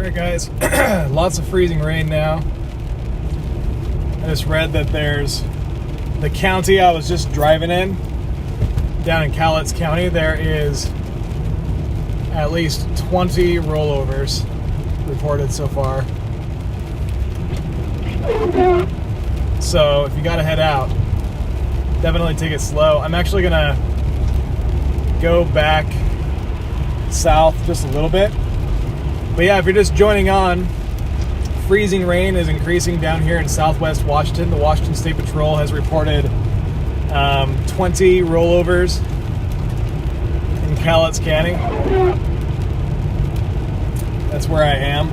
Alright guys, lots of freezing rain now. I just read that there's the county I was just driving in, down in Cowlitz County, there is at least 20 rollovers reported so far. So if you gotta head out, definitely take it slow. I'm actually gonna go back south just a little bit. But yeah, if you're just joining on, freezing rain is increasing down here in southwest Washington. The Washington State Patrol has reported 20 rollovers in Cowlitz County. That's where I am.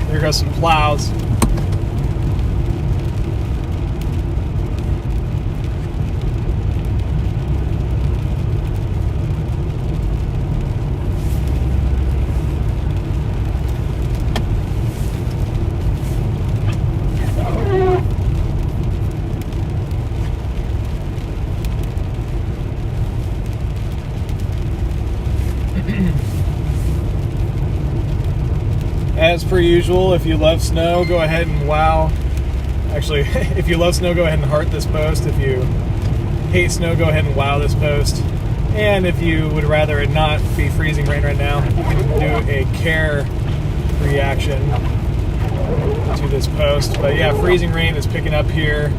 There goes some plows. As per usual, if you love snow, go ahead and wow. Actually, if you love snow, go ahead and heart this post. If you hate snow, go ahead and wow this post. And if you would rather it not be freezing rain right now, you can do a care reaction to this post. But yeah, freezing rain is picking up here.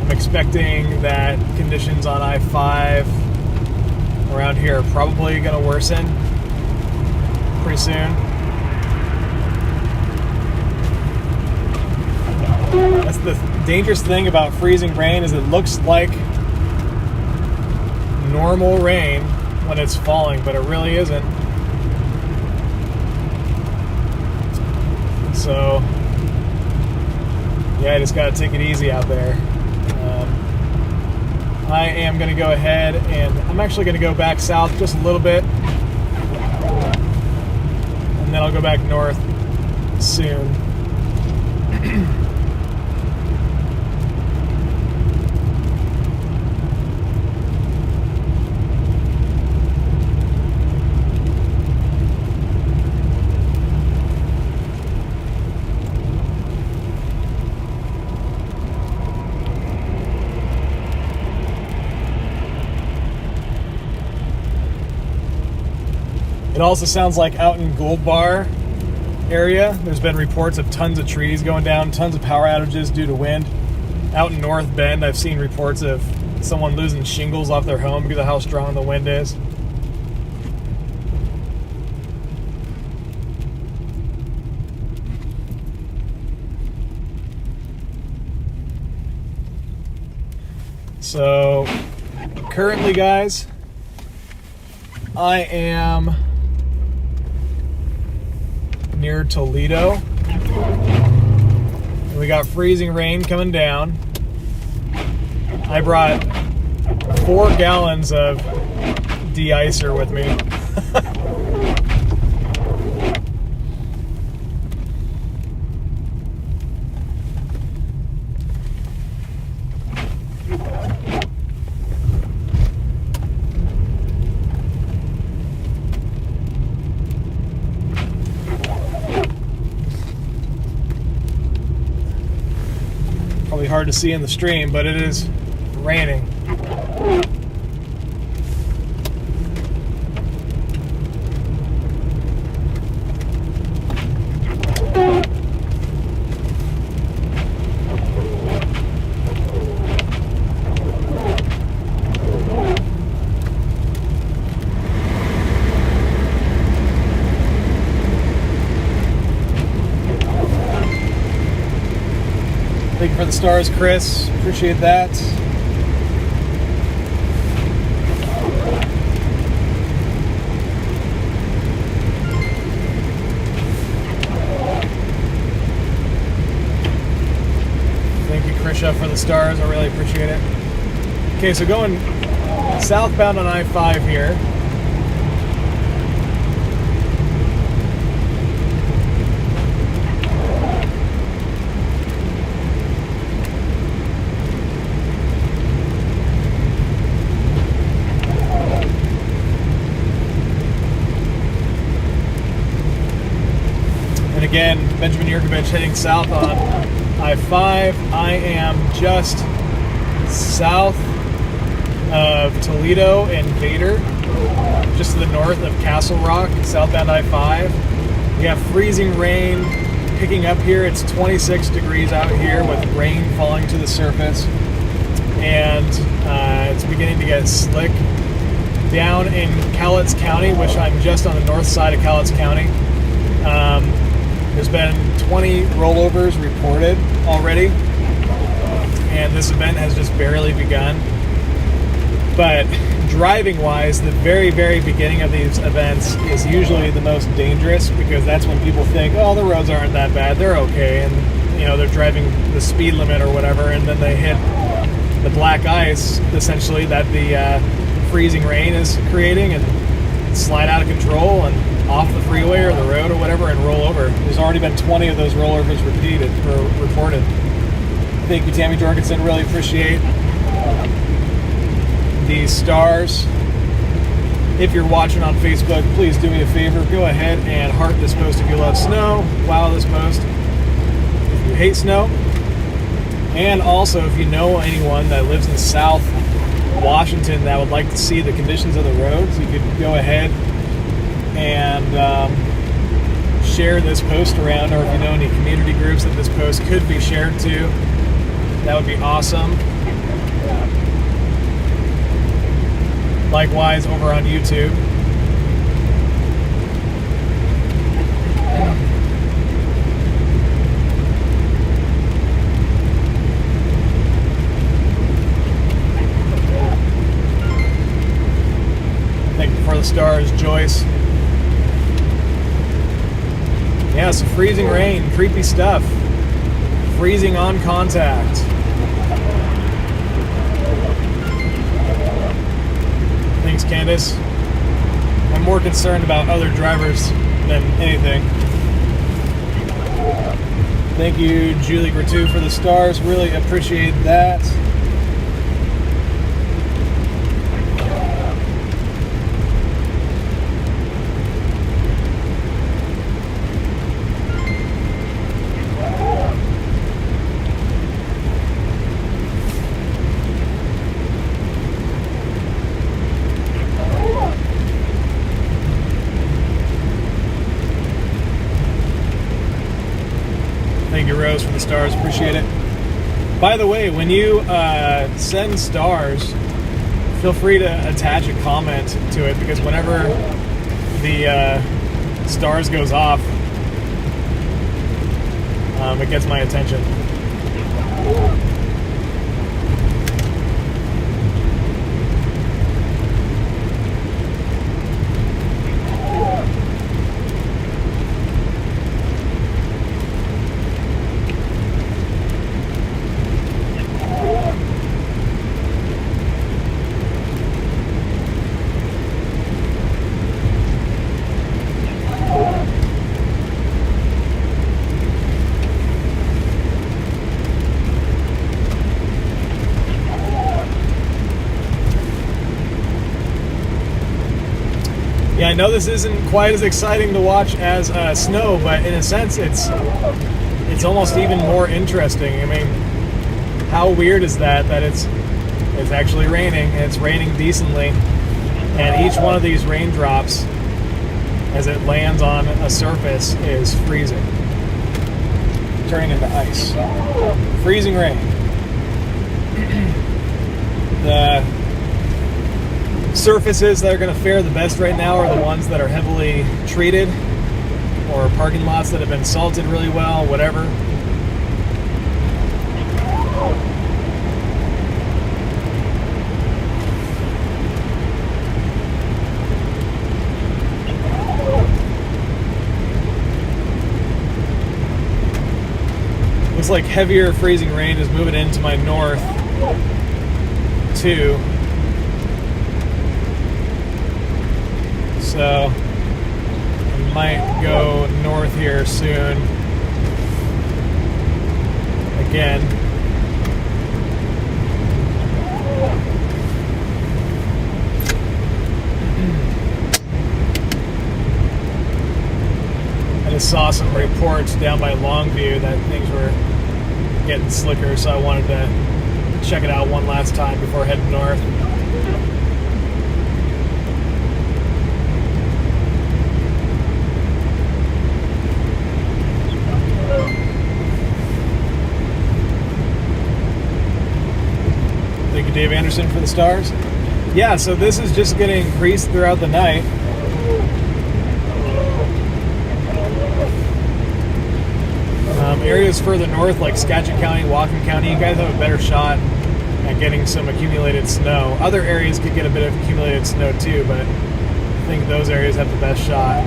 I'm expecting that conditions on I-5 around here are probably going to worsen pretty soon. That's the dangerous thing about freezing rain, is it looks like normal rain when it's falling, but it really isn't. So yeah, I just gotta take it easy out there. I am gonna go ahead and I'm actually gonna go back south just a little bit, and then I'll go back north soon. It also sounds like out in Gold Bar area, there's been reports of tons of trees going down, tons of power outages due to wind. Out in North Bend, I've seen reports of someone losing shingles off their home because of how strong the wind is. So, currently, guys, I am near Toledo. We got freezing rain coming down. I brought 4 gallons of de-icer with me. Probably hard to see in the stream, but it is raining. Thank you for the stars, Chris. Appreciate that. Thank you, Krisha, for the stars. I really appreciate it. Okay, so going southbound on I-5 here. Benjamin Yurkovich heading south on I-5. I am just south of Toledo and Vader, just to the north of Castle Rock, southbound I-5. We have freezing rain picking up here. It's 26 degrees out here with rain falling to the surface, and it's beginning to get slick. Down in Cowlitz County, which I'm just on the north side of Cowlitz County, there's been 20 rollovers reported already, and this event has just barely begun. But driving-wise, the very, very beginning of these events is usually the most dangerous, because that's when people think, oh, the roads aren't that bad, they're okay, and you know, they're driving the speed limit or whatever, and then they hit the black ice, essentially, that the freezing rain is creating, and slide out of control and off the freeway or the road or whatever and roll over. There's already been 20 of those rollovers reported. Thank you, Tammy Jorgensen. Really appreciate these stars. If you're watching on Facebook, please do me a favor. Go ahead and heart this post if you love snow. Wow this post if you hate snow. And also, if you know anyone that lives in South Washington that would like to see the conditions of the roads, you could go ahead and share this post around, or if you know any community groups that this post could be shared to, that would be awesome. Likewise, over on YouTube. Thank you for the stars, Joyce. Yeah, so freezing rain, creepy stuff. Freezing on contact. Thanks, Candace. I'm more concerned about other drivers than anything. Thank you, Julie Gratu, for the stars. Really appreciate that. Thank you, Rose, for the stars. Appreciate it. By the way, when you send stars, feel free to attach a comment to it, because whenever the stars goes off, it gets my attention. Yeah, I know this isn't quite as exciting to watch as snow, but in a sense, it's almost even more interesting. I mean, how weird is that it's actually raining, and it's raining decently, and each one of these raindrops, as it lands on a surface, is freezing, turning into ice. Freezing rain. The surfaces that are going to fare the best right now are the ones that are heavily treated, or parking lots that have been salted really well, whatever. Looks like heavier freezing rain is moving into my north too. So I might go north here soon again. I just saw some reports down by Longview that things were getting slicker, so I wanted to check it out one last time before heading north. Thank you, Dave Anderson, for the stars. Yeah, so this is just going to increase throughout the night. Areas further north, like Skagit County, Whatcom County, you guys have a better shot at getting some accumulated snow. Other areas could get a bit of accumulated snow too, but I think those areas have the best shot.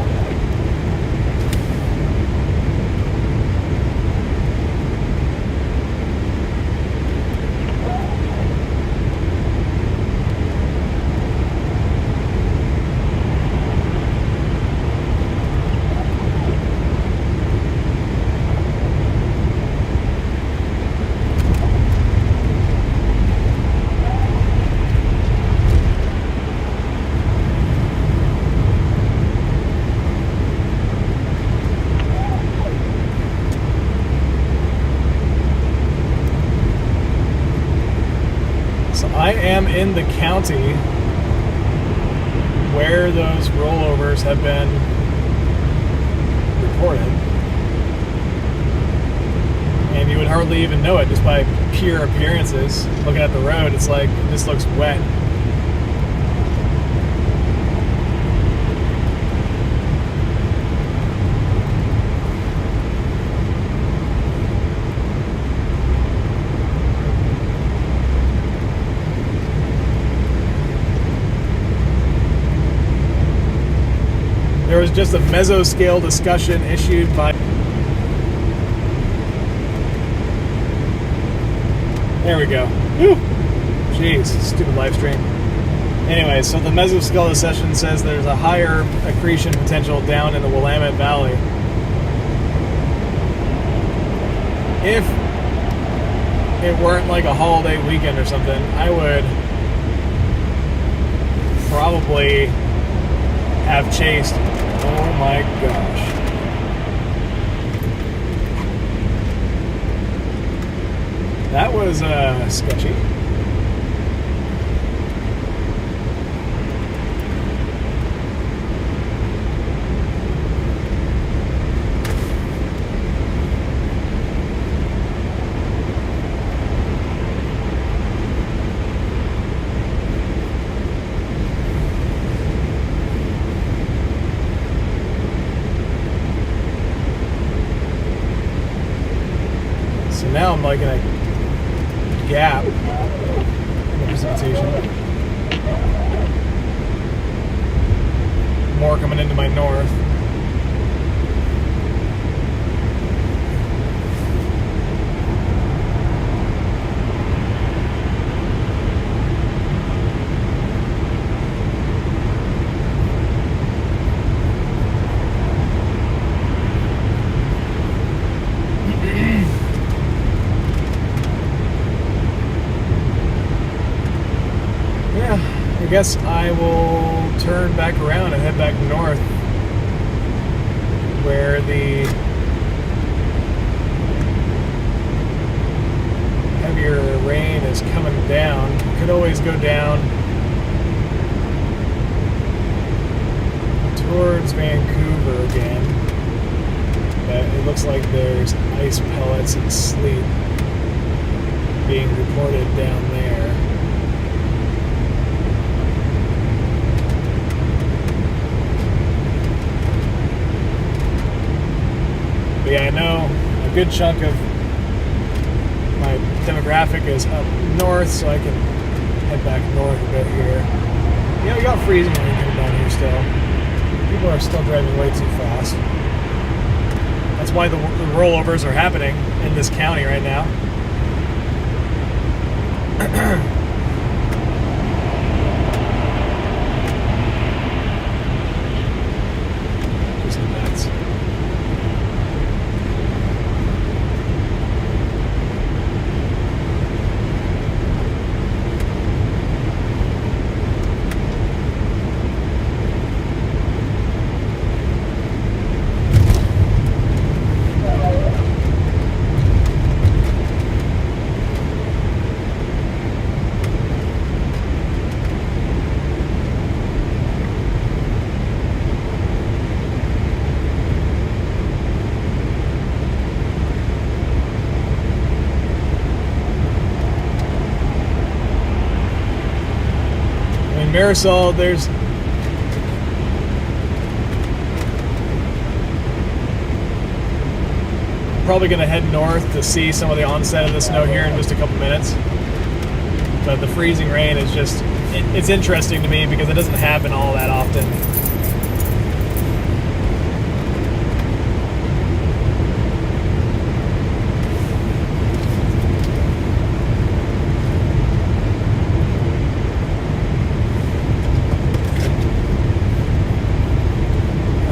I am in the county where those rollovers have been reported. And you would hardly even know it just by pure appearances. Looking at the road, it's like, this looks wet. There was just a mesoscale discussion issued by... There we go. Whew. Jeez, stupid live stream. Anyway, so the mesoscale discussion says there's a higher accretion potential down in the Willamette Valley. If it weren't like a holiday weekend or something, I would probably have chased... Oh my gosh. That was sketchy. Now I'm like in a gap in the precipitation. More coming into my north. I guess I will turn back around and head back north where the heavier rain is coming down. You could always go down towards Vancouver again, but it looks like there's ice pellets and sleet being reported down there. But yeah, I know a good chunk of my demographic is up north, so I can head back north a bit here. You know, you got freezing rain coming down here still. People are still driving way too fast. That's why the rollovers are happening in this county right now. Just nuts. Marisol, there's probably going to head north to see some of the onset of the snow here in just a couple minutes. But the freezing rain is just, it's interesting to me because it doesn't happen all that often.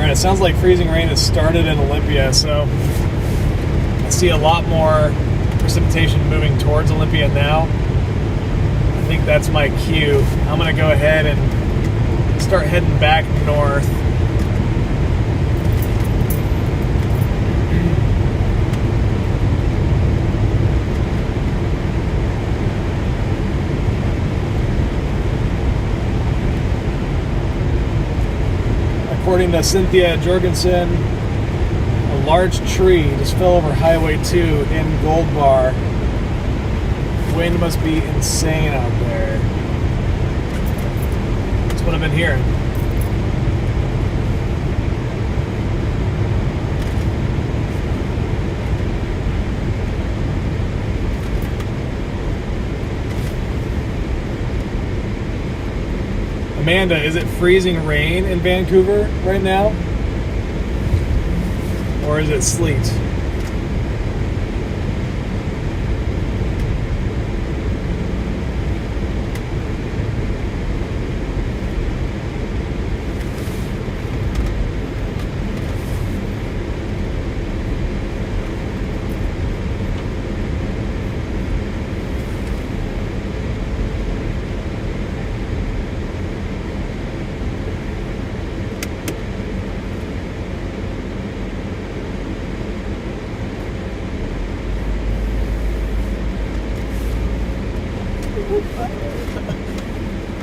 It sounds like freezing rain has started in Olympia, so I see a lot more precipitation moving towards Olympia now. I think that's my cue. I'm going to go ahead and start heading back north. According to Cynthia Jorgensen, a large tree just fell over Highway 2 in Gold Bar. Wind must be insane out there. That's what I've been hearing. Amanda, is it freezing rain in Vancouver right now? Or is it sleet?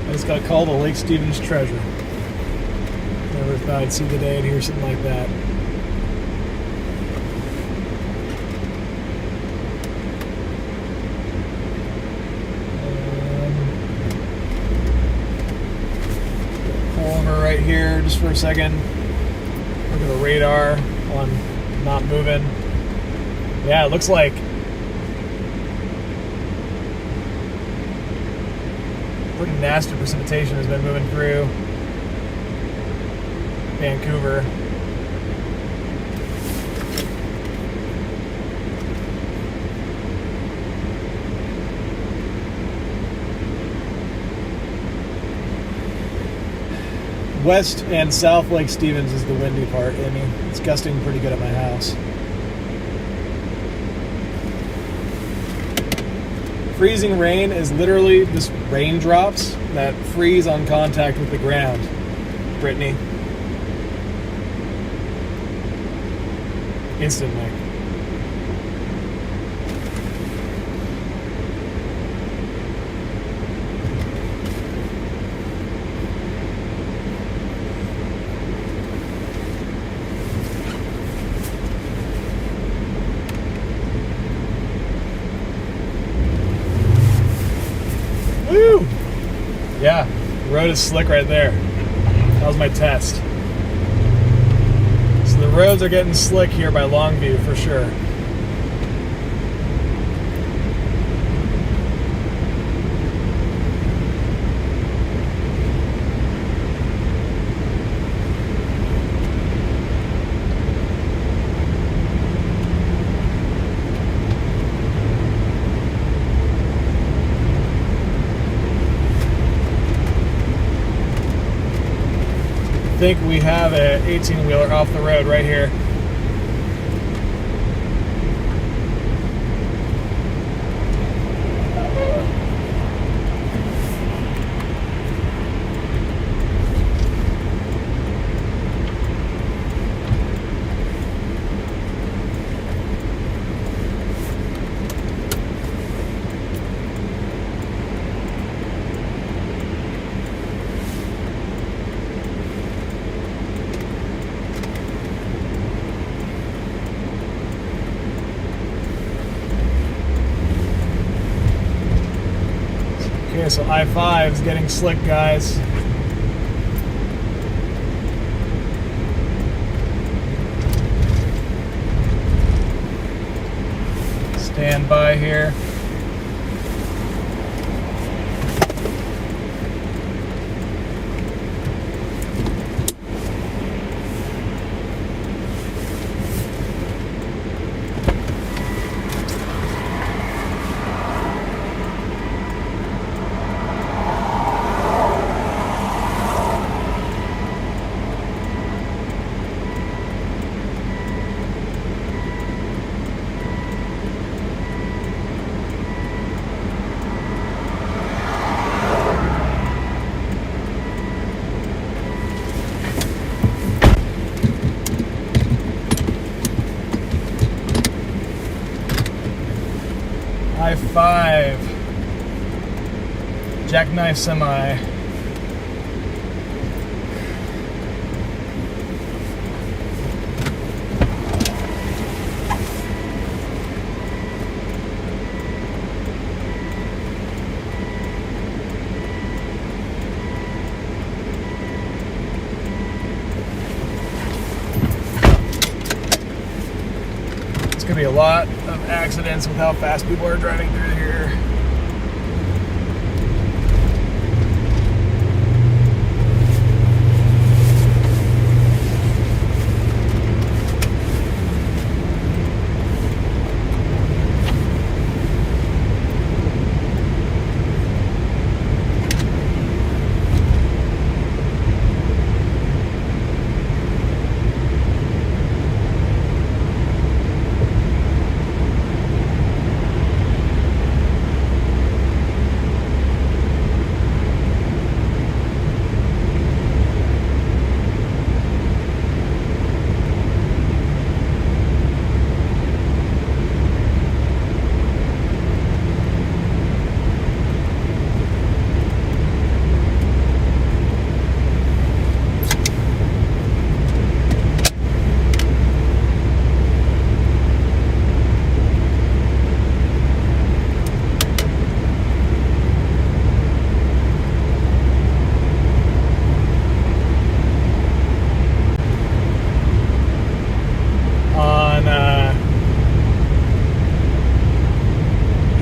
I just got called a Lake Stevens treasure. Never thought I'd see the day and hear something like that. Pull over right here just for a second. Look at the radar on not moving. Yeah, it looks like pretty nasty precipitation has been moving through Vancouver. West and South Lake Stevens is the windy part. I mean, it's gusting pretty good at my house. Freezing rain is literally just raindrops that freeze on contact with the ground, Brittany. Instantly. Woo! Yeah, the road is slick right there. That was my test. So the roads are getting slick here by Longview for sure. I think we have an 18-wheeler off the road right here. Okay, so I-5 is getting slick, guys. Stand by here. I-5 jackknife semi. It's gonna be a lot of accidents with how fast people are driving through here.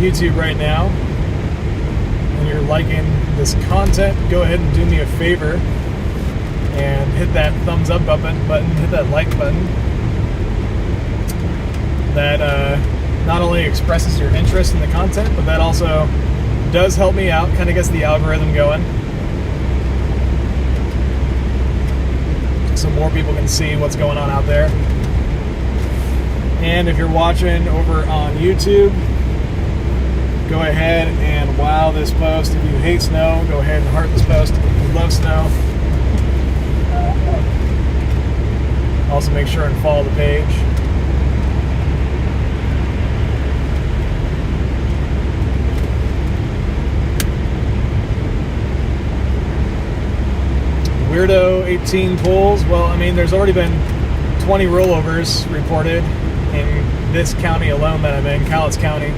YouTube right now and you're liking this content, go ahead and do me a favor and hit that thumbs up button, hit that like button. That not only expresses your interest in the content, but that also does help me out, kind of gets the algorithm going, so more people can see what's going on out there. And if you're watching over on YouTube, go ahead and wow this post. If you hate snow, go ahead and heart this post. If you love snow, also make sure and follow the page. Weirdo 18 pulls. Well, I mean, there's already been 20 rollovers reported in this county alone that I'm in, Cowlitz County.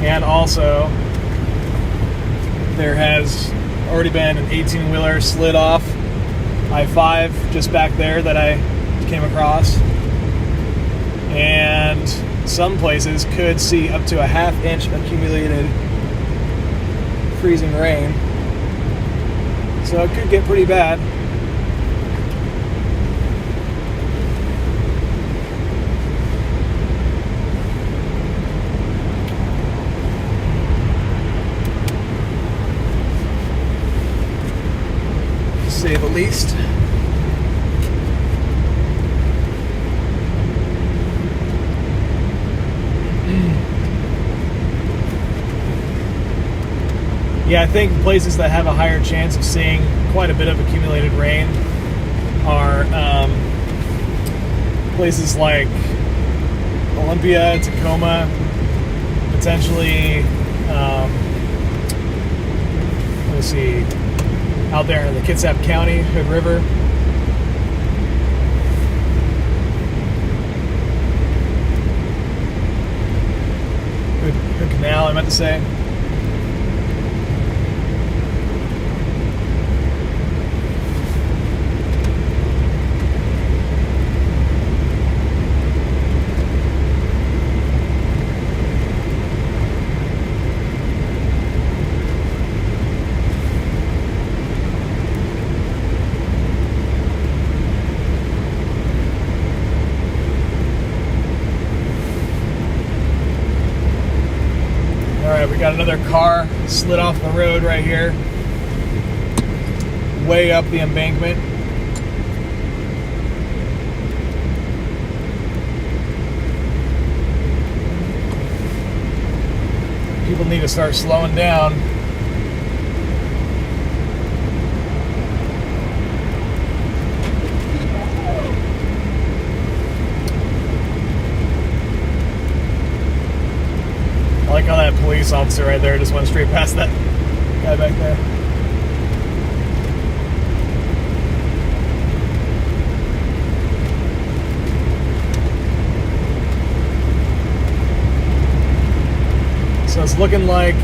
And also, there has already been an 18-wheeler slid off I-5 just back there that I came across. And some places could see up to a half-inch accumulated freezing rain. So it could get pretty bad. To say the least. Yeah, I think places that have a higher chance of seeing quite a bit of accumulated rain are places like Olympia, Tacoma, potentially, let's see, out there in the Kitsap County, Hood River. Hood Canal, I meant to say. car slid off the road right here, way up the embankment. People need to start slowing down. I like how that police officer right there just went straight past that guy back there. So it's looking like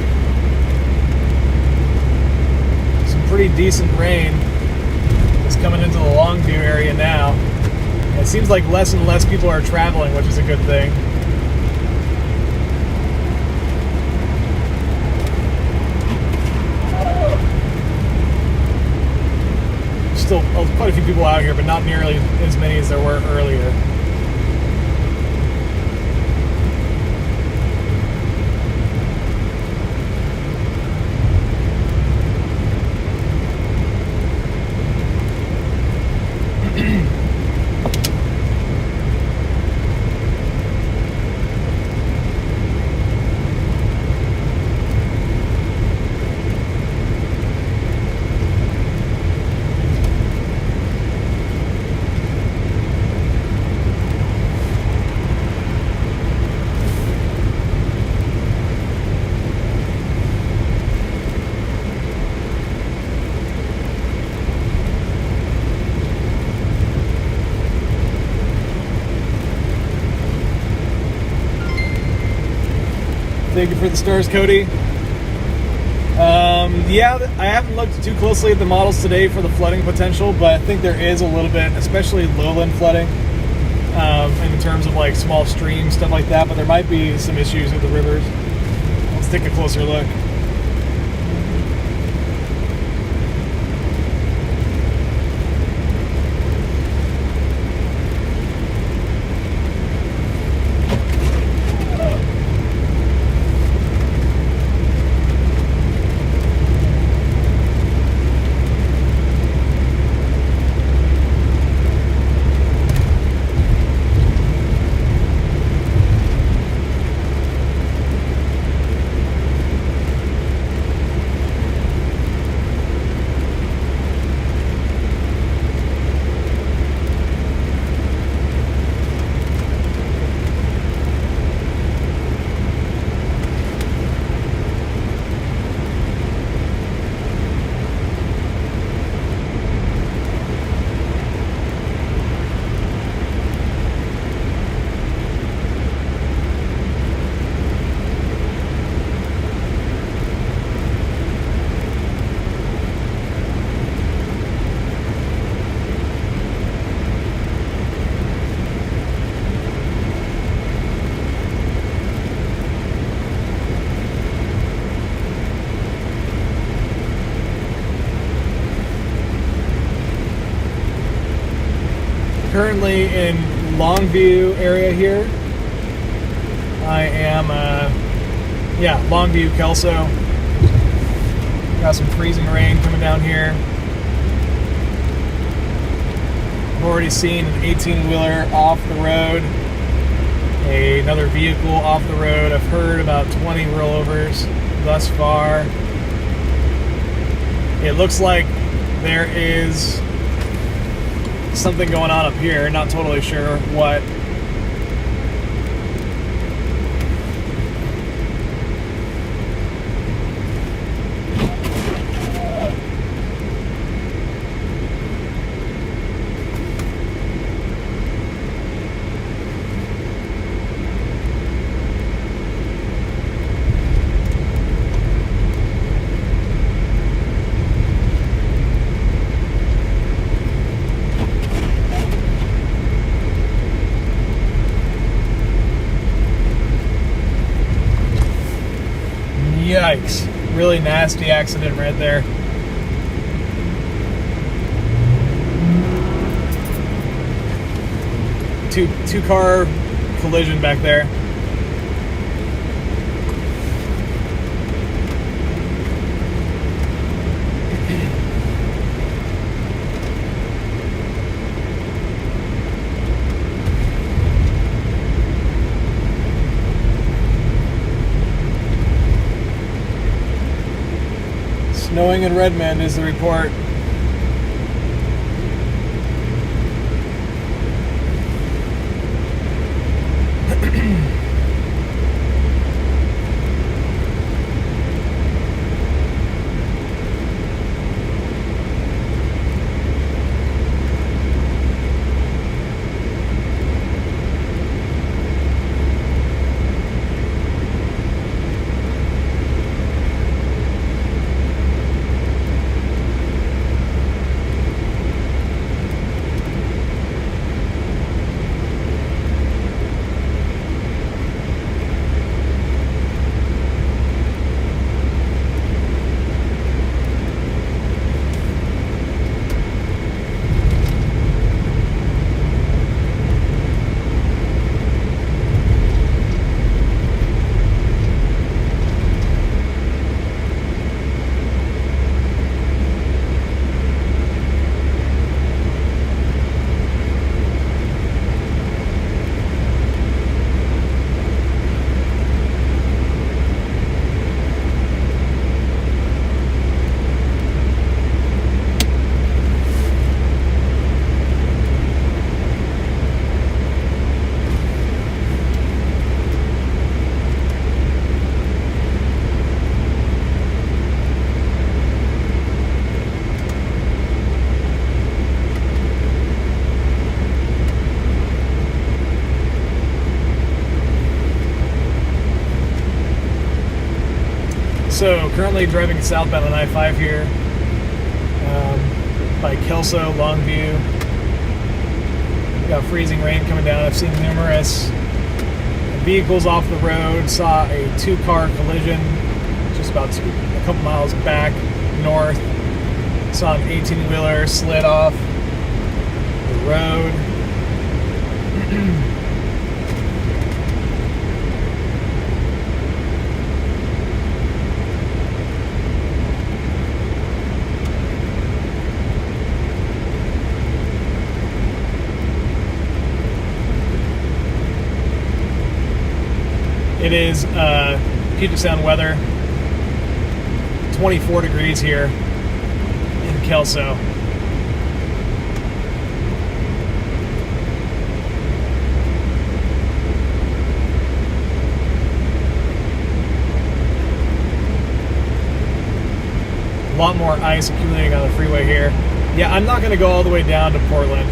some pretty decent rain is coming into the Longview area now. It seems like less and less people are traveling, which is a good thing. Still quite a few people out here, but not nearly as many as there were earlier. Thank you for the stars, Cody. Yeah, I haven't looked too closely at the models today for the flooding potential, but I think there is a little bit, especially lowland flooding, in terms of like small streams, stuff like that, but there might be some issues with the rivers. Let's take a closer look. Currently in Longview area here. I am, Longview, Kelso. Got some freezing rain coming down here. I've already seen an 18-wheeler off the road, another vehicle off the road. I've heard about 20 rollovers thus far. It looks like there is something going on up here, not totally sure what. Yikes. Really nasty accident right there. Two-car collision back there. Snowing in Redmond is the report. So currently driving southbound on I-5 here by Kelso, Longview. Got freezing rain coming down. I've seen numerous vehicles off the road. Saw a two-car collision just about a couple miles back north. Saw an 18-wheeler slid off the road. It is Puget Sound weather. 24 degrees here in Kelso. A lot more ice accumulating on the freeway here. Yeah, I'm not going to go all the way down to Portland.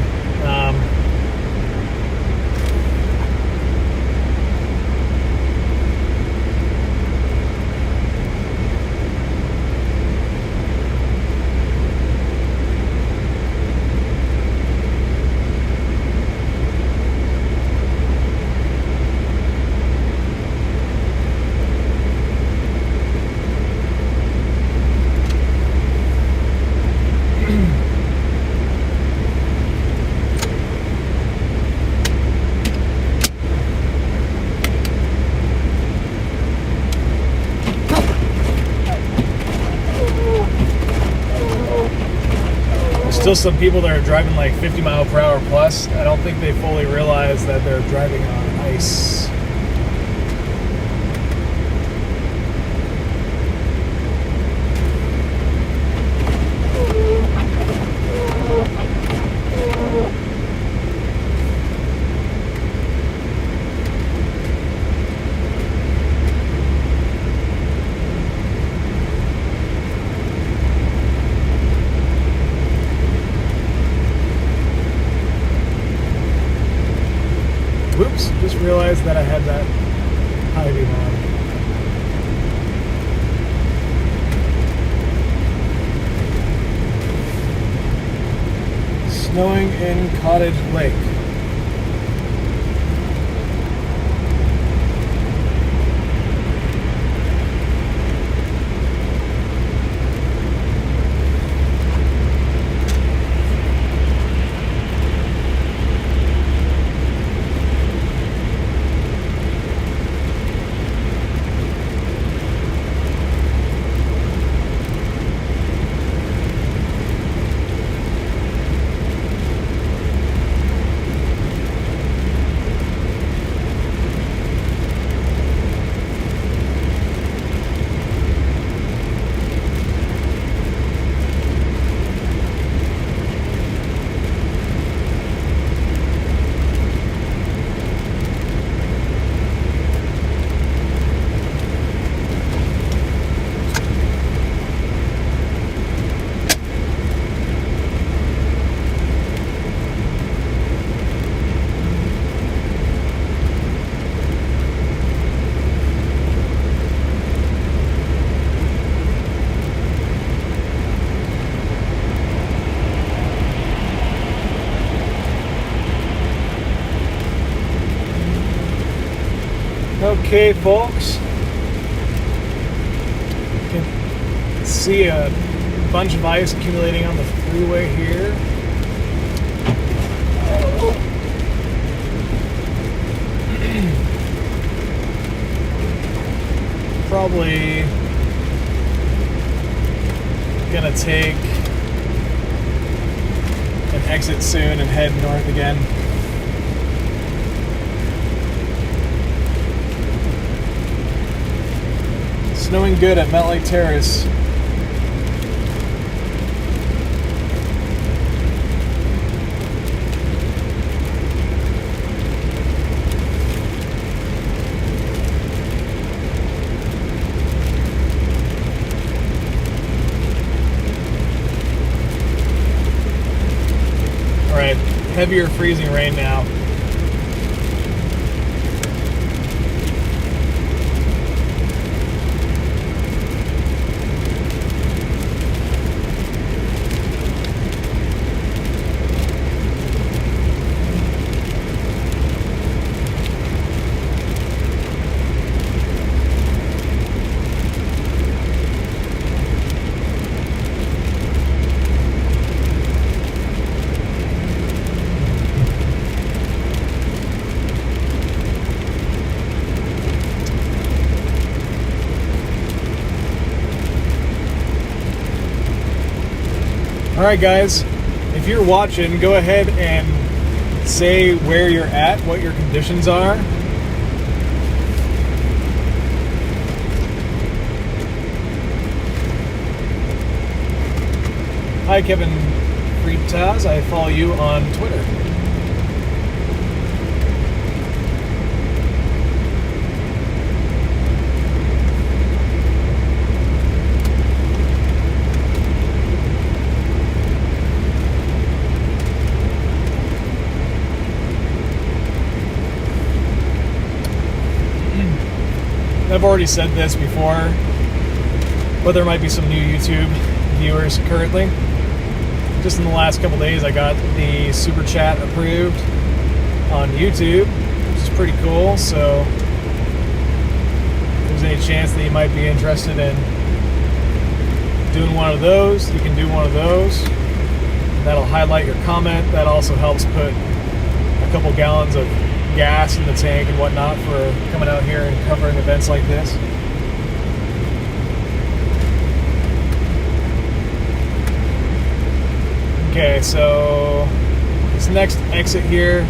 Still some people that are driving like 50 mile per hour plus. I don't think they fully realize that they're driving on ice. Whoops, just realized that I had that high beam on. Snowing in Cottage Lake. Okay, folks. You can see a bunch of ice accumulating on the freeway here. Probably gonna take an exit soon and head north again. Snowing good at Melt Lake Terrace. Alright, heavier freezing rain now. Alright guys, if you're watching, go ahead and say where you're at, what your conditions are. Hi Kevin Friedtaz, I follow you on Twitter. I've already said this before, but there might be some new YouTube viewers currently. Just in the last couple days, I got the Super Chat approved on YouTube, which is pretty cool. So if there's any chance that you might be interested in doing one of those, you can do one of those. That'll highlight your comment. That also helps put a couple gallons of gas in the tank and whatnot for coming out here and covering events like this. Okay, so this next exit here,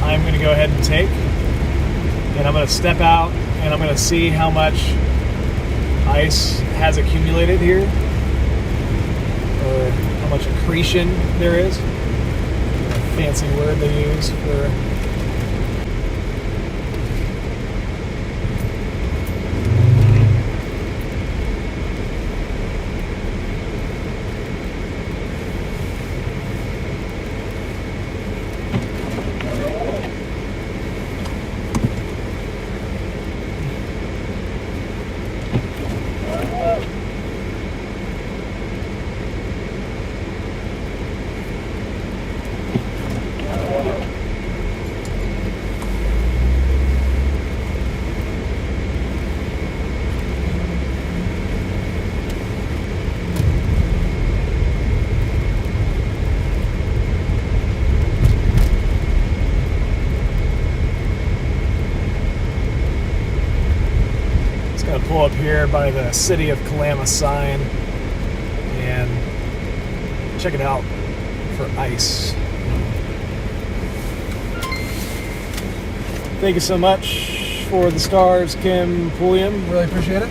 I'm going to go ahead and take, and I'm going to step out and I'm going to see how much ice has accumulated here, or how much accretion there is. Fancy word they use for pull up here by the City of Kalama sign and check it out for ice. Thank you so much for the stars, Kim Pulliam. Really appreciate it.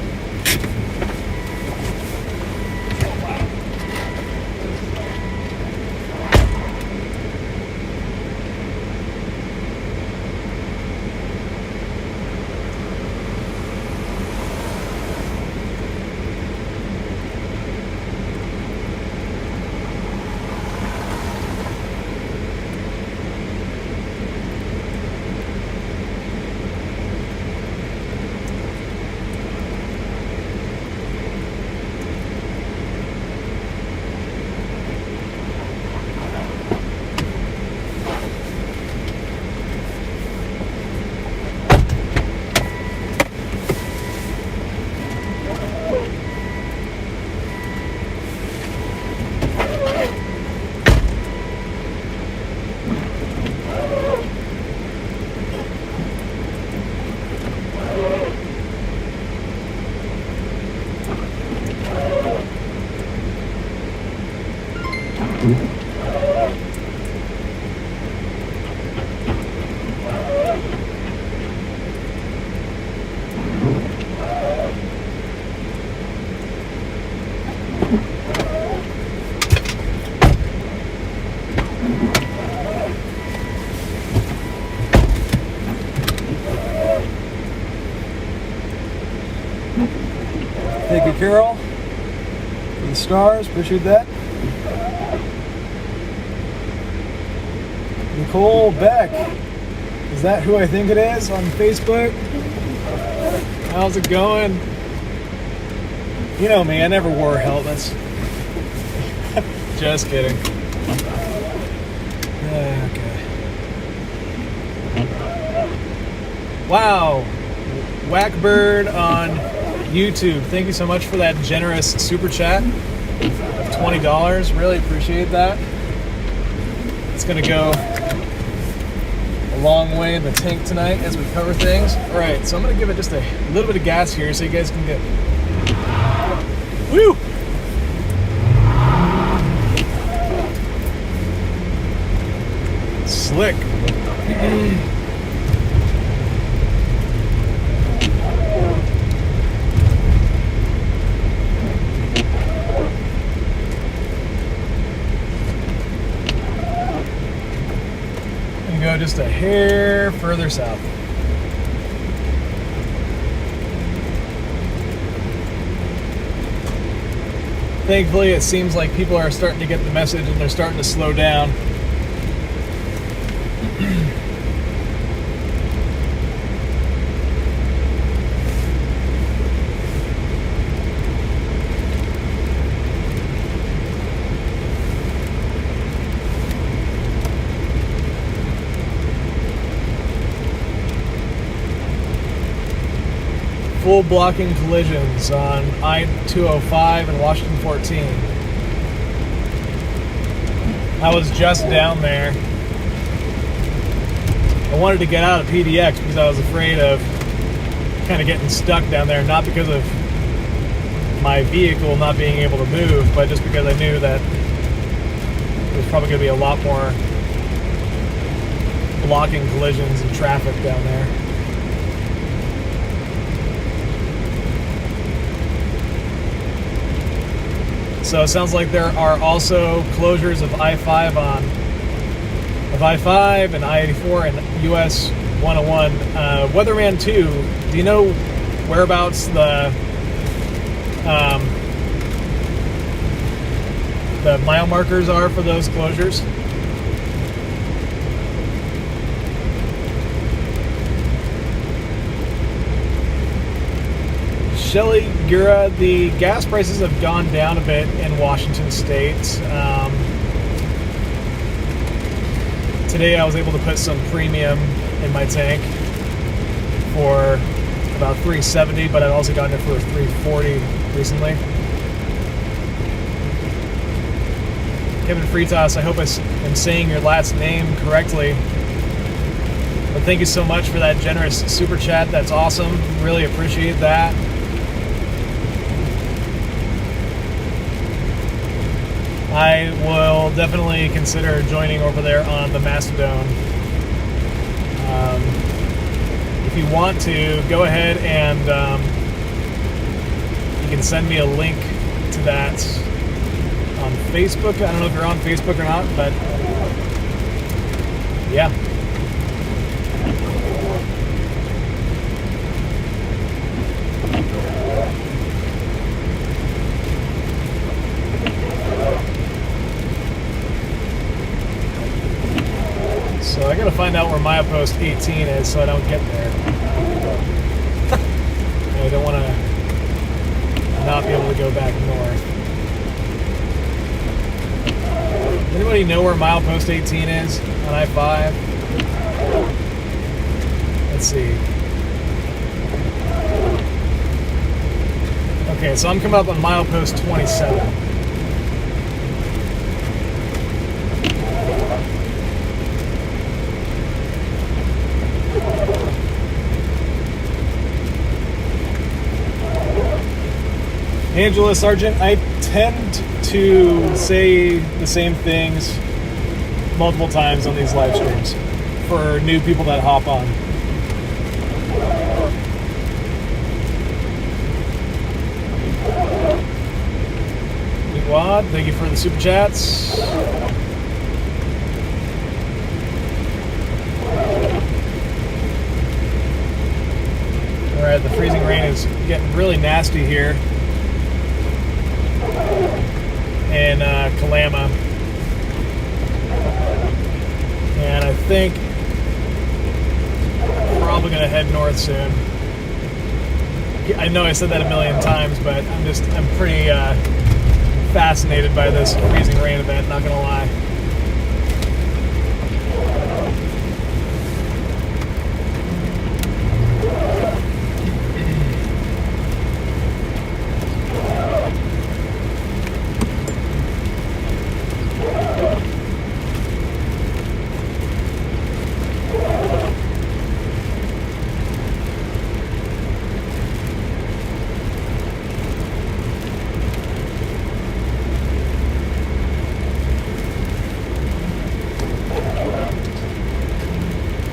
Thank you, Carol, for the stars. Appreciate that. Nicole Beck. Is that who I think it is on Facebook? How's it going? You know me, I never wore helmets. Just kidding. Okay. Wow. Whackbird on YouTube. Thank you so much for that generous super chat of $20. Really appreciate that. It's going to go a long way in the tank tonight as we cover things. All right, so I'm going to give it just a little bit of gas here so you guys can get... Woo! Slick. And go just a hair further south. Thankfully, it seems like people are starting to get the message and they're starting to slow down. Full blocking collisions on I-205 and Washington 14. I was just down there. I wanted to get out of PDX because I was afraid of kind of getting stuck down there, not because of my vehicle not being able to move, but just because I knew that there's probably going to be a lot more blocking collisions and traffic down there. So it sounds like there are also closures of I-5 and I-84 and US 101. Weatherman 2, do you know whereabouts the mile markers are for those closures? Shelly Gura, the gas prices have gone down a bit in Washington State. Today I was able to put some premium in my tank for about $3.70, but I've also gotten it for $3.40 recently. Kevin Fritas, I hope I'm saying your last name correctly. But thank you so much for that generous super chat. That's awesome. Really appreciate that. I will definitely consider joining over there on the Mastodon. If you want to, go ahead and you can send me a link to that on Facebook. I don't know if you're on Facebook or not, but yeah. So I gotta find out where milepost 18 is so I don't get there. I don't want to not be able to go back north. Anybody know where milepost 18 is on I-5? Let's see. Okay, so I'm coming up on milepost 27. Angela Sargent, I tend to say the same things multiple times on these live streams for new people that hop on. Wad, thank you for the super chats. Alright, the freezing rain is getting really nasty here in Kalama. And I think I'm probably going to head north soon. I know I said that a million times, but I'm pretty fascinated by this freezing rain event, not gonna lie.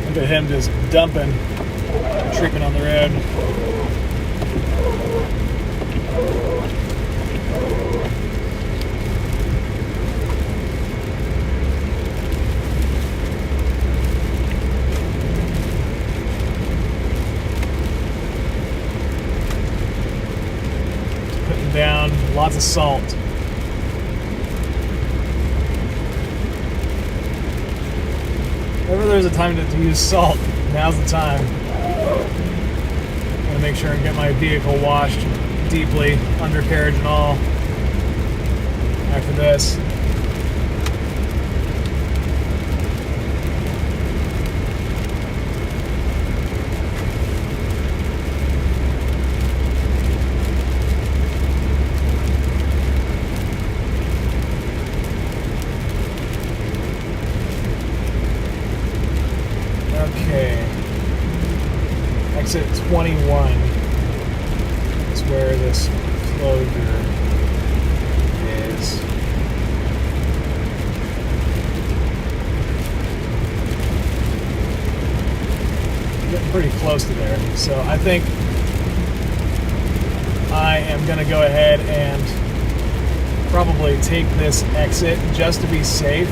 Look at him just dumping treatment on the road. Putting down lots of salt. Whenever there's a time to use salt, now's the time. I'm gonna make sure and get my vehicle washed deeply, undercarriage and all, after this. Okay, exit 21 is where this closure is. Getting pretty close to there, so I think I am going to go ahead and probably take this exit just to be safe.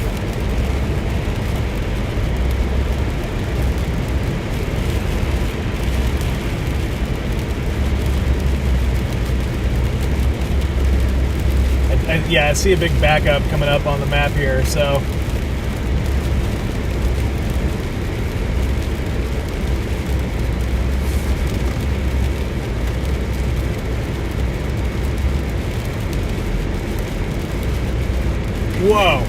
Yeah, I see a big backup coming up on the map here, so whoa.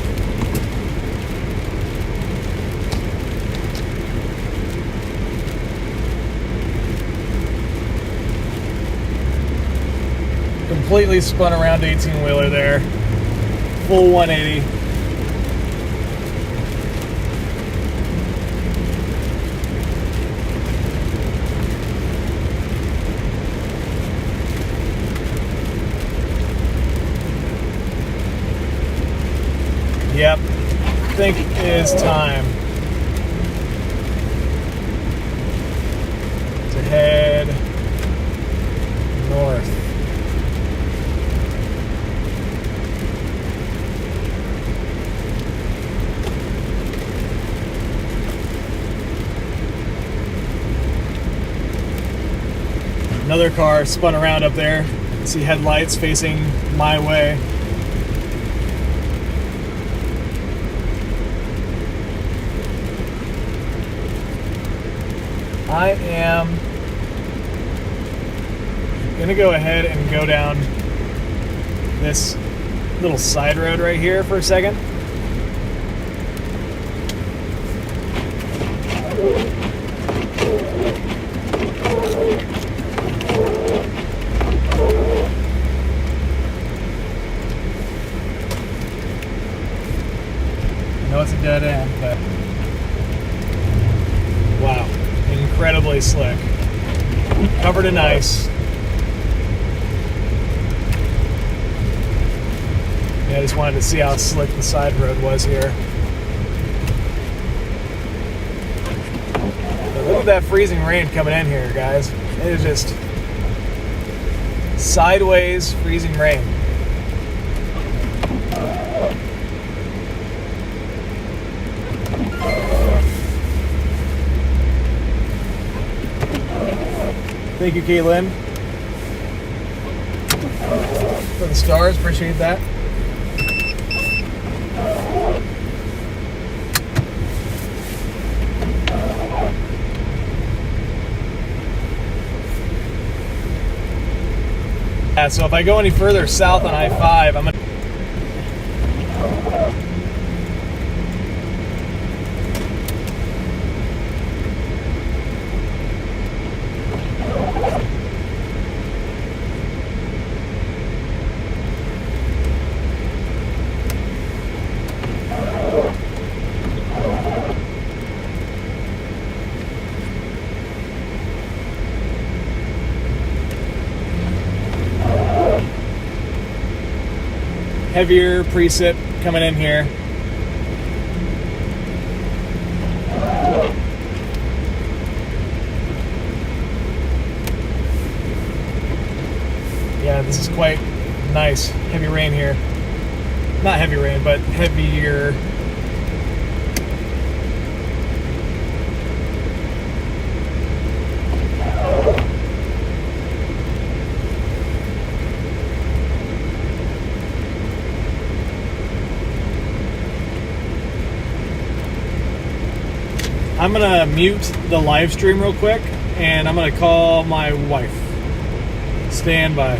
Completely spun around 18-wheeler there. Full 180. Yep. I think it is time to head north. Another car spun around up there. See headlights facing my way. I am gonna go ahead and go down this little side road right here for a second. I know it's a dead end, but wow. Incredibly slick. Covered in ice. just wanted to see how slick the side road was here. But look at that freezing rain coming in here, guys. It is just sideways freezing rain. Thank you, Caitlin, for the stars. Appreciate that. Yeah, so if I go any further south on I-5, I'm gonna heavier precip coming in here. Yeah, this is quite nice. Heavy rain here. Not heavy rain, but heavier. I'm gonna mute the live stream real quick, and I'm gonna call my wife. Stand by.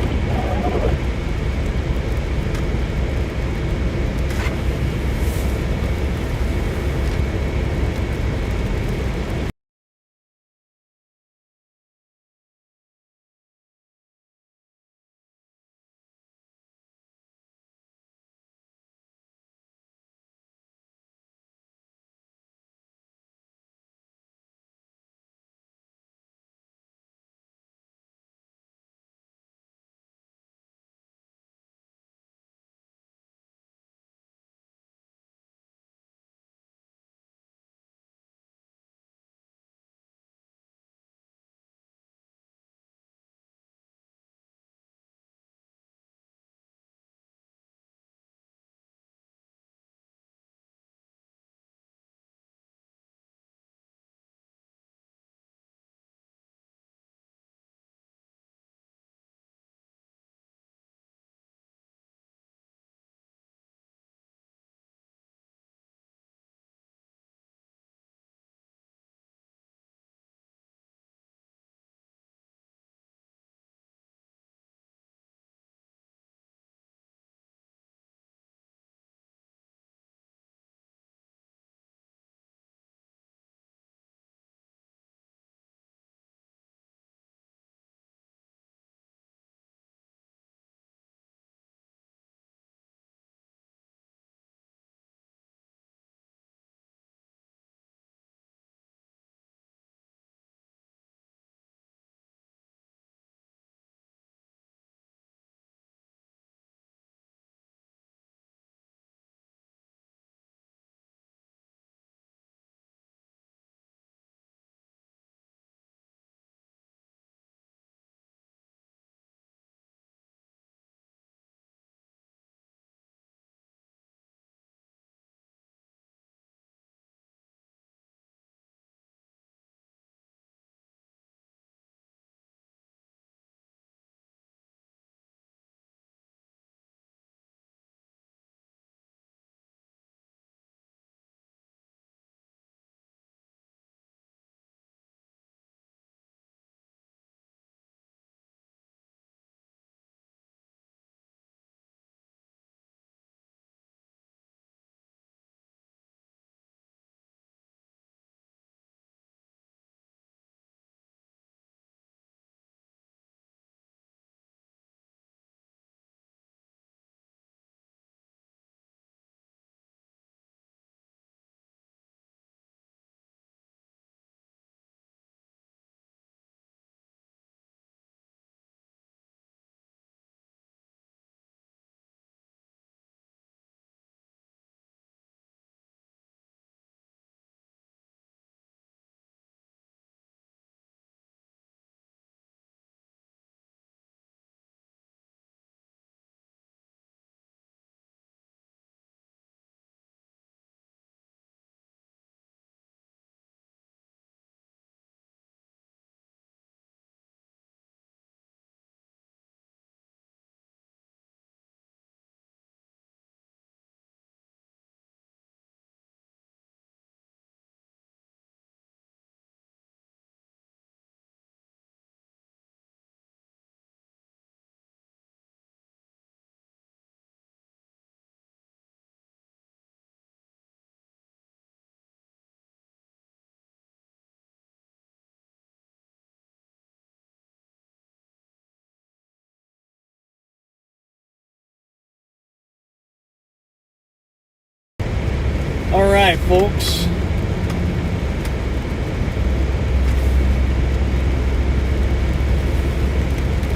right, folks.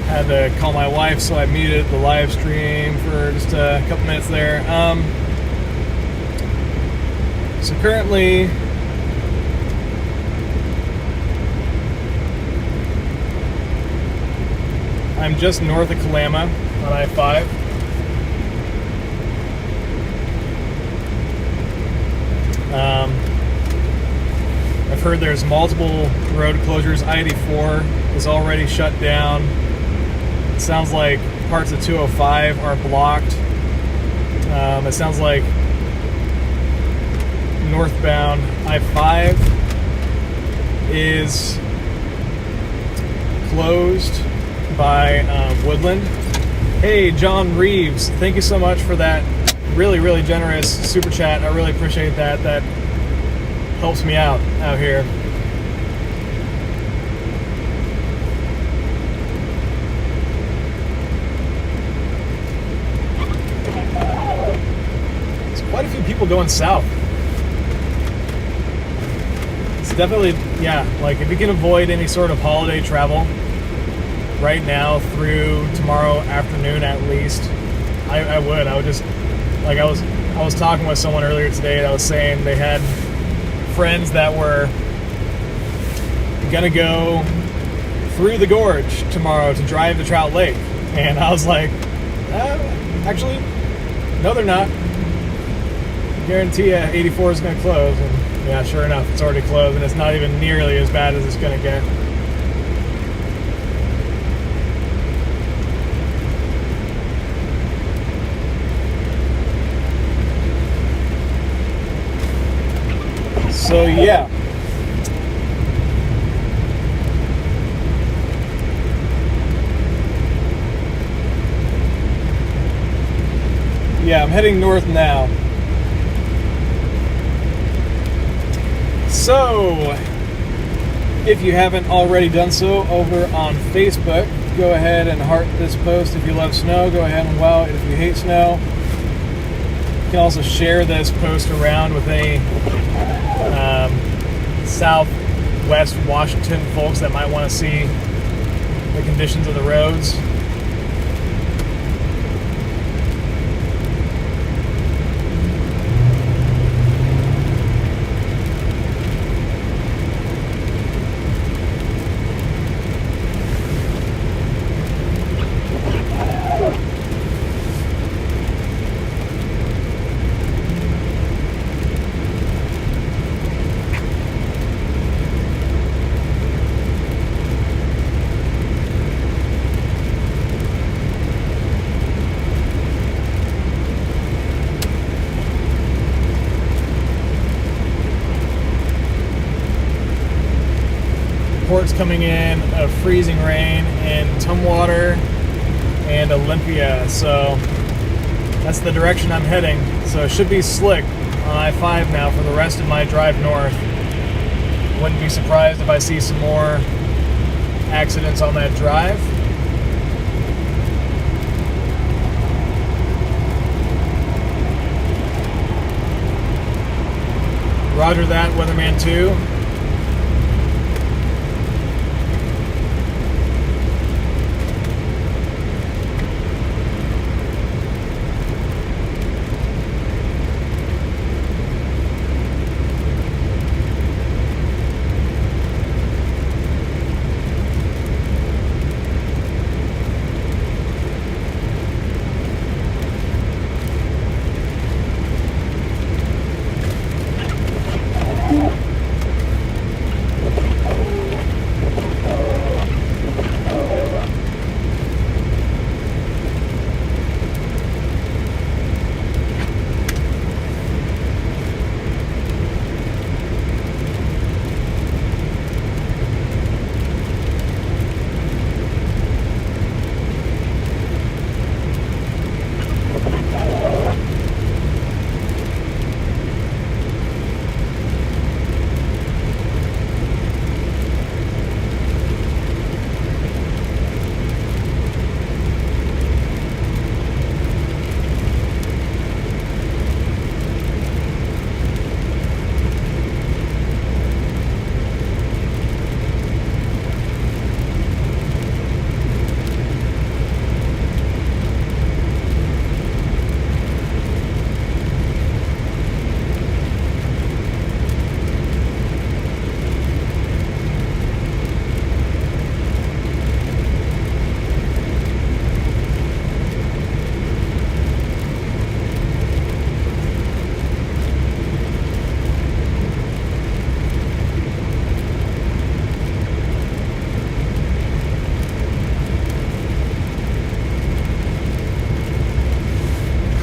Had to call my wife, so I muted the live stream for just a couple minutes there. So currently, I'm just north of Kalama on I-5. I've heard there's multiple road closures. I-84 is already shut down. It sounds like parts of 205 are blocked. It sounds like northbound I-5 is closed by Woodland. Hey, John Reeves, thank you so much for that really, really generous super chat. I really appreciate that. That helps me out here. There's quite a few people going south. It's definitely, yeah, like if you can avoid any sort of holiday travel right now through tomorrow afternoon at least, I would. I would just, like I was talking with someone earlier today that was saying they had friends that were gonna go through the gorge tomorrow to drive to Trout Lake, and I was like, actually, no, they're not. Guarantee you 84 is gonna close, and yeah, sure enough, it's already closed, and it's not even nearly as bad as it's gonna get. So yeah, I'm heading north now. So if you haven't already done so over on Facebook, go ahead and heart this post. If you love snow, go ahead and wow it if you hate snow. You can also share this post around with any Southwest Washington folks that might want to see the conditions of the roads. Reports coming in of freezing rain in Tumwater and Olympia, so that's the direction I'm heading. So it should be slick on I-5 now for the rest of my drive north. Wouldn't be surprised if I see some more accidents on that drive. Roger that, Weatherman 2.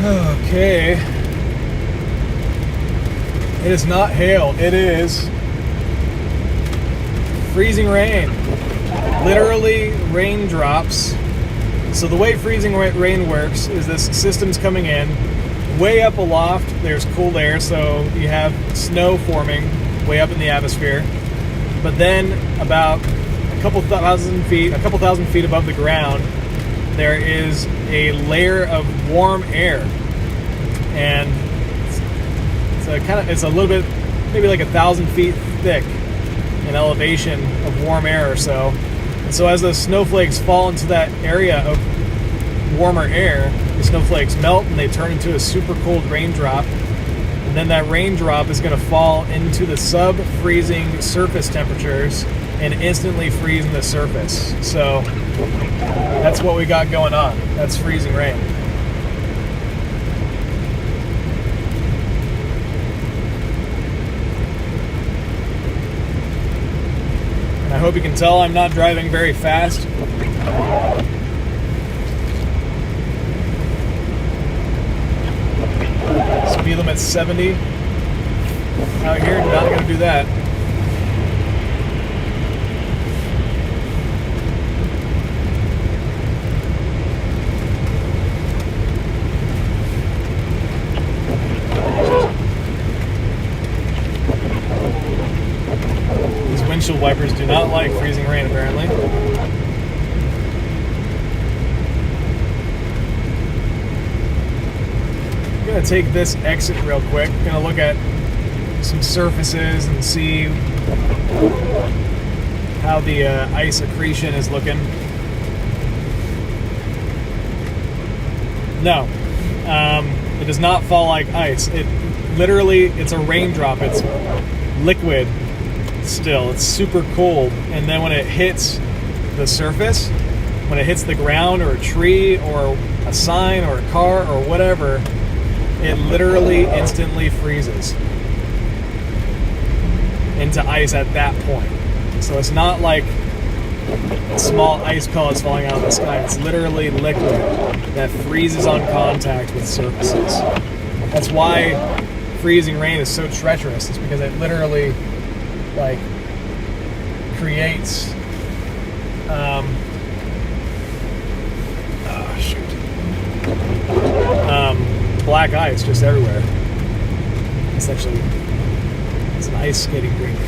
Okay. It is not hail. It is freezing rain. Literally raindrops. So the way freezing rain works is this system's coming in. Way up aloft, there's cool air, so you have snow forming way up in the atmosphere. But then about a couple thousand feet above the ground, there is a layer of warm air. And it's a little bit, maybe like 1,000 feet thick in elevation of warm air or so. And so as those snowflakes fall into that area of warmer air, the snowflakes melt and they turn into a super cold raindrop. And then that raindrop is going to fall into the sub-freezing surface temperatures and instantly freezing the surface. So that's what we got going on. That's freezing rain. And I hope you can tell I'm not driving very fast. Speed limit 70 out here, not going to do that. These windshield wipers do not like freezing rain, apparently. I'm going to take this exit real quick. I'm going to look at some surfaces and see how the ice accretion is looking. No, it does not fall like ice. It literally, it's a raindrop. It's liquid still. It's super cold. And then when it hits the surface, when it hits the ground or a tree or a sign or a car or whatever, it literally instantly freezes into ice at that point. So it's not like small ice pellets falling out of the sky. It's literally liquid that freezes on contact with surfaces. That's why freezing rain is so treacherous. It's because it literally like creates black ice just everywhere. It's an ice skating rink.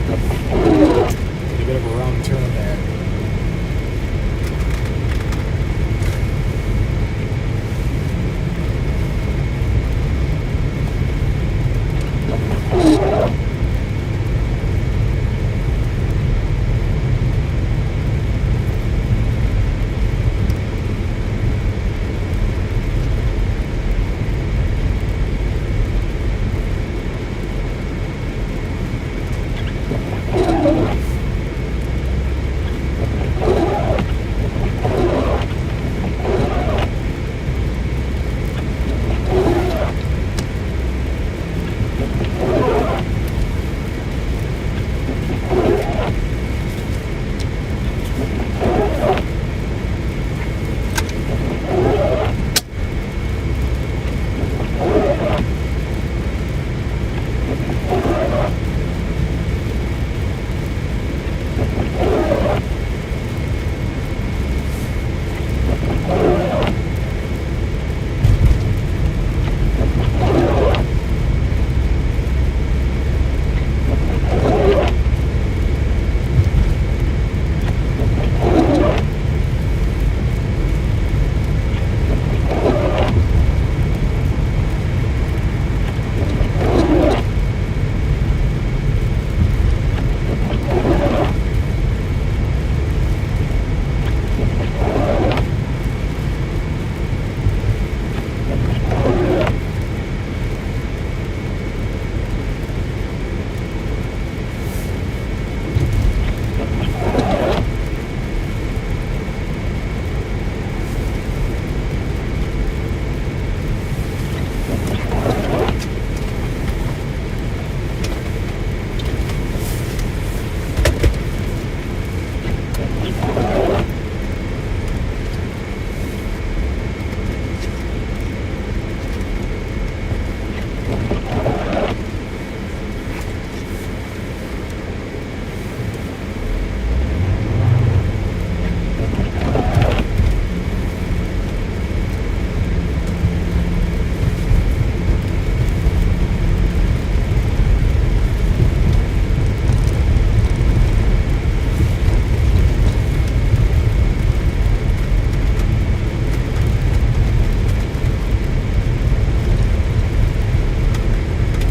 A bit of a wrong turn there.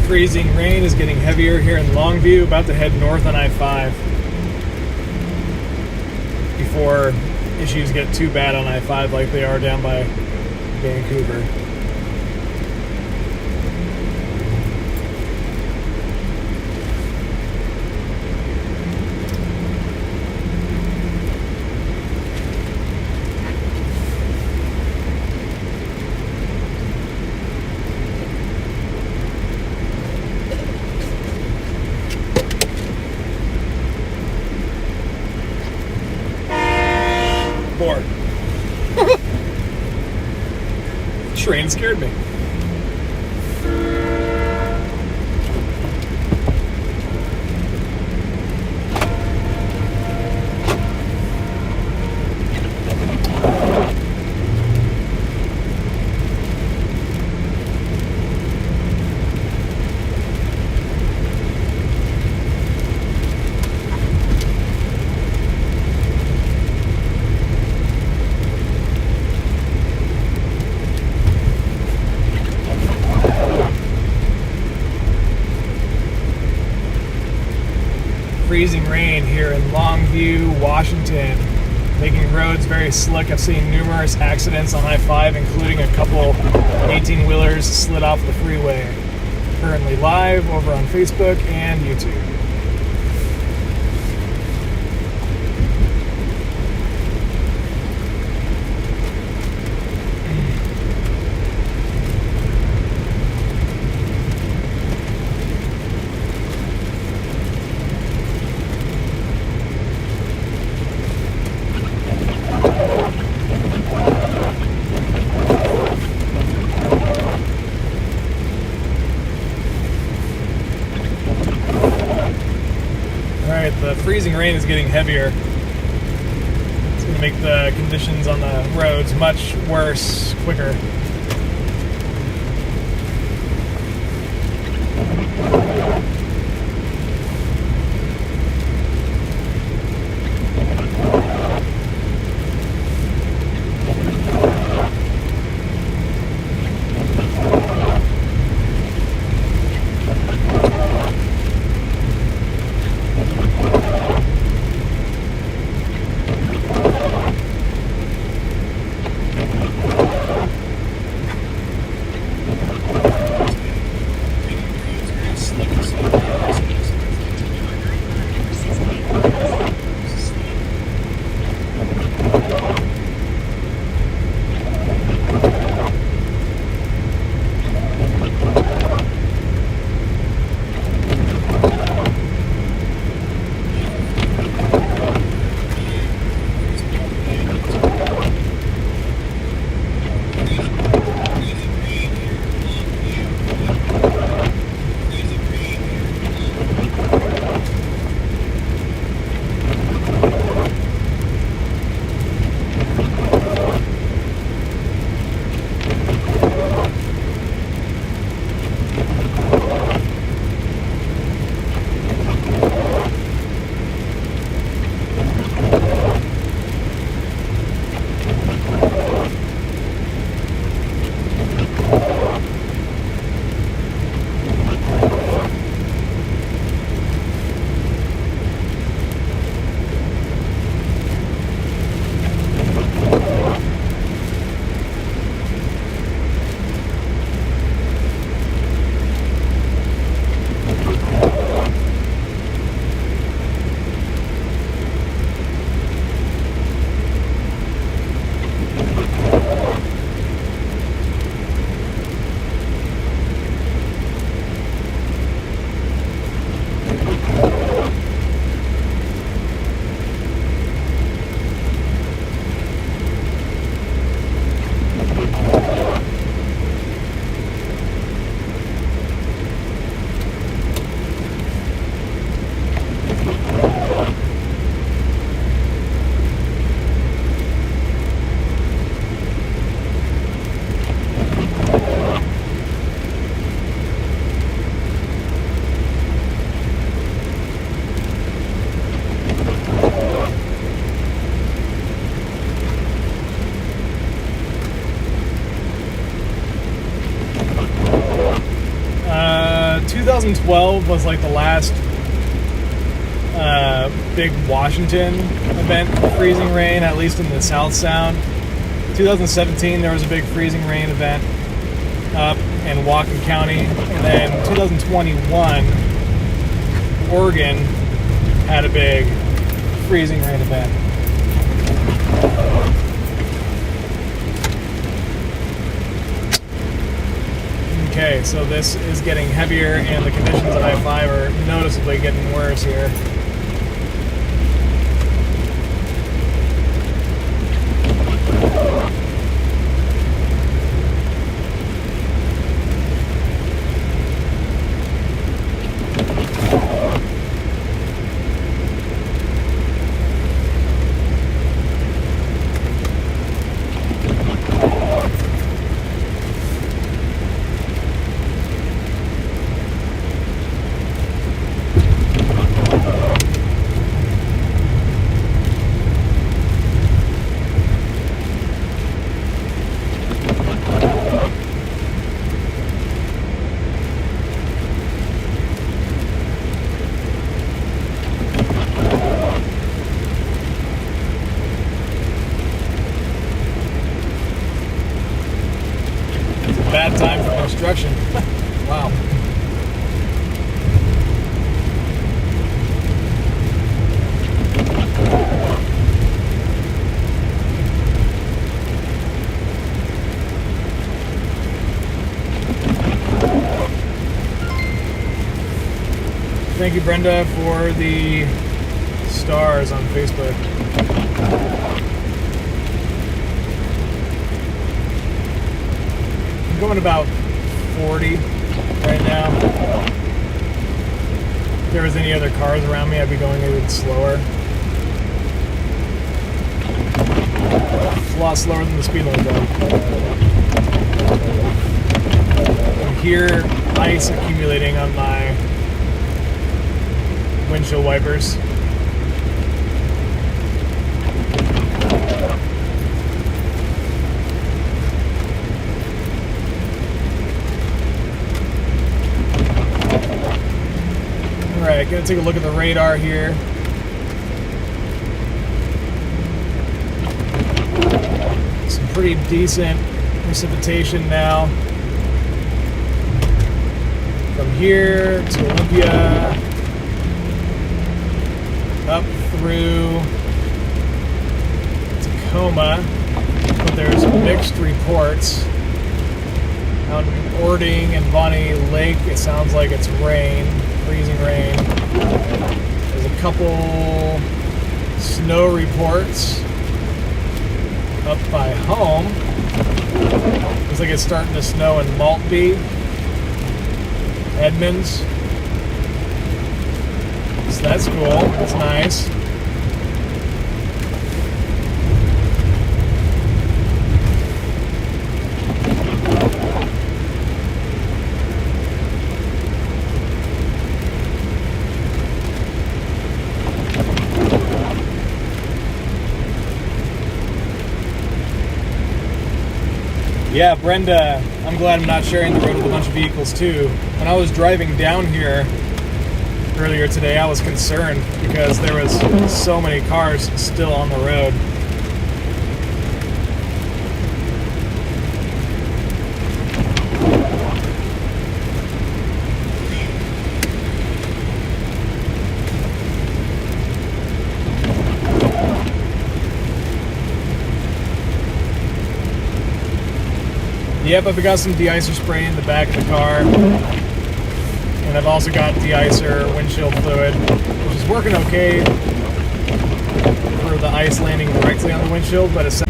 freezing rain is getting heavier here in Longview, about to head north on I-5 before issues get too bad on I-5 like they are down by Vancouver. Bored. Train scared me. Freezing rain here in Longview, Washington, making roads very slick. I've seen numerous accidents on I-5, including a couple 18-wheelers slid off the freeway. Currently live over on Facebook and YouTube. The freezing rain is getting heavier. It's going to make the conditions on the roads much worse, quicker. 2012 was like the last big Washington event for freezing rain, at least in the South Sound. 2017 there was a big freezing rain event up in Whatcom County, and then 2021 Oregon had a big freezing rain event. Okay, so this is getting heavier and the conditions at I-5 are noticeably getting worse here. Bad time for construction. Wow. Thank you, Brenda, for the stars on Facebook. I'm going about 40 right now. If there was any other cars around me, I'd be going a little slower. It's a lot slower than the speed limit, though. I hear ice accumulating on my windshield wipers. Alright, gonna take a look at the radar here. Some pretty decent precipitation now. From here to Olympia, up through Tacoma, but there's mixed reports. Out in Ording and Bonnie Lake, it sounds like it's rain. Freezing rain. There's a couple snow reports up by home. Looks like it's starting to snow in Maltby, Edmonds. So that's cool. That's nice. Yeah, Brenda, I'm glad I'm not sharing the road with a bunch of vehicles too. When I was driving down here earlier today, I was concerned because there was so many cars still on the road. Yep, I've got some de-icer spray in the back of the car. And I've also got de-icer windshield fluid, which is working okay for the ice landing directly on the windshield, but it's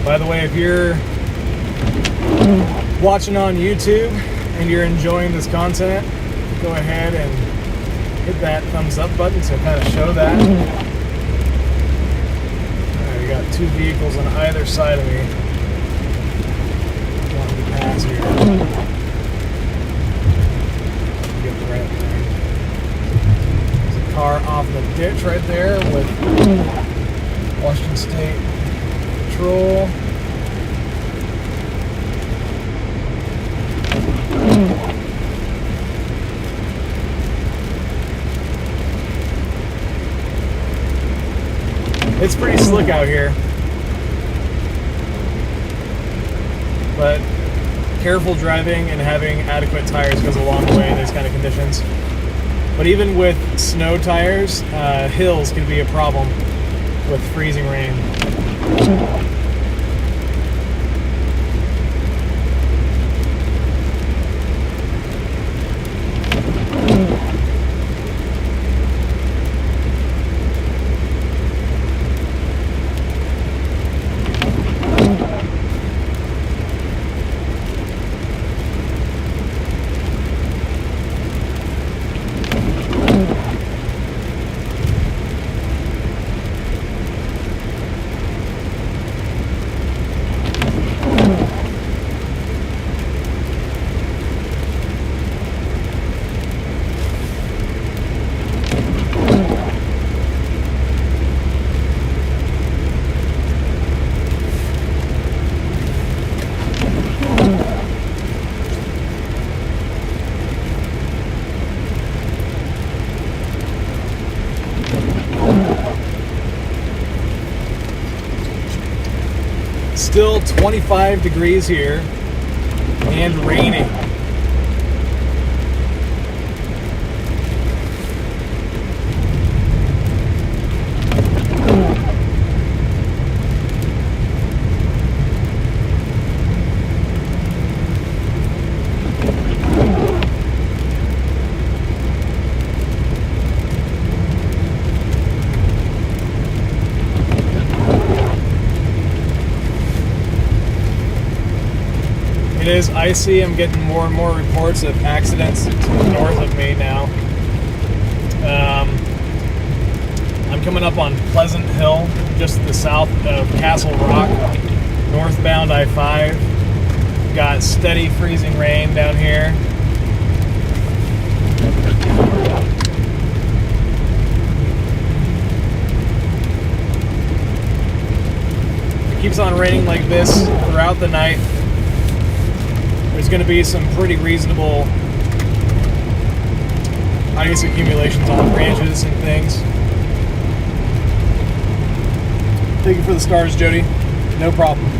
By the way, if you're watching on YouTube and you're enjoying this content, go ahead and hit that thumbs up button to kind of show that. Alright, we got two vehicles on either side of me. Wanting to pass here. Get the right thing. There's a car off the ditch right there with Washington State Patrol. It's pretty slick out here, but careful driving and having adequate tires goes a long way in these kind of conditions. But even with snow tires, hills can be a problem with freezing rain. Still 25 degrees here and raining. It is icy. I'm getting more and more reports of accidents to the north of me now. I'm coming up on Pleasant Hill, just to the south of Castle Rock, northbound I-5. Got steady freezing rain down here. If it keeps on raining like this throughout the night, there's going to be some pretty reasonable ice accumulations on branches and things. Thank you for the stars, Jody. No problem.